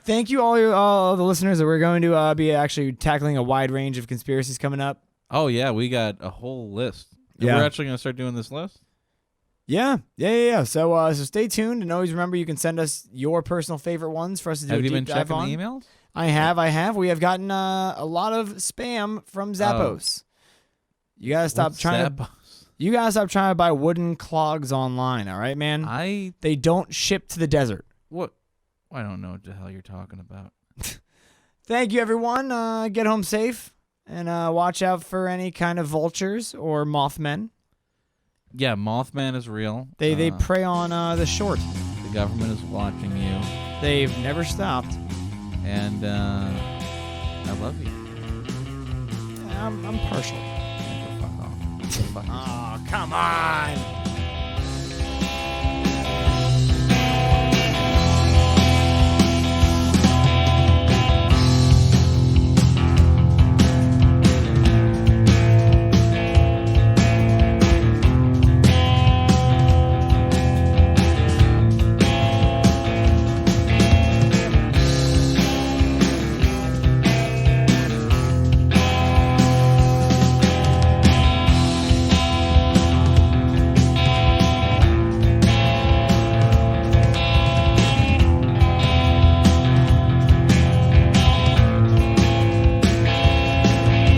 Thank you all the listeners that we're going to be actually tackling a wide range of conspiracies coming up. Oh yeah, we got a whole list. Yeah. We're actually going to start doing this list. Yeah. So stay tuned, and always remember you can send us your personal favorite ones for us to do a deep dive on. Have you been checking the emails? I have. We have gotten a lot of spam from Zappos. You gotta stop trying to buy wooden clogs online. All right, man. They don't ship to the desert. What? I don't know what the hell you're talking about. Thank you, everyone. Get home safe, and watch out for any kind of vultures or Mothmen. Yeah, Mothman is real. They prey on the short. The government is watching you. They've never stopped. And I love you. I'm partial. Fuck off. Oh, come on.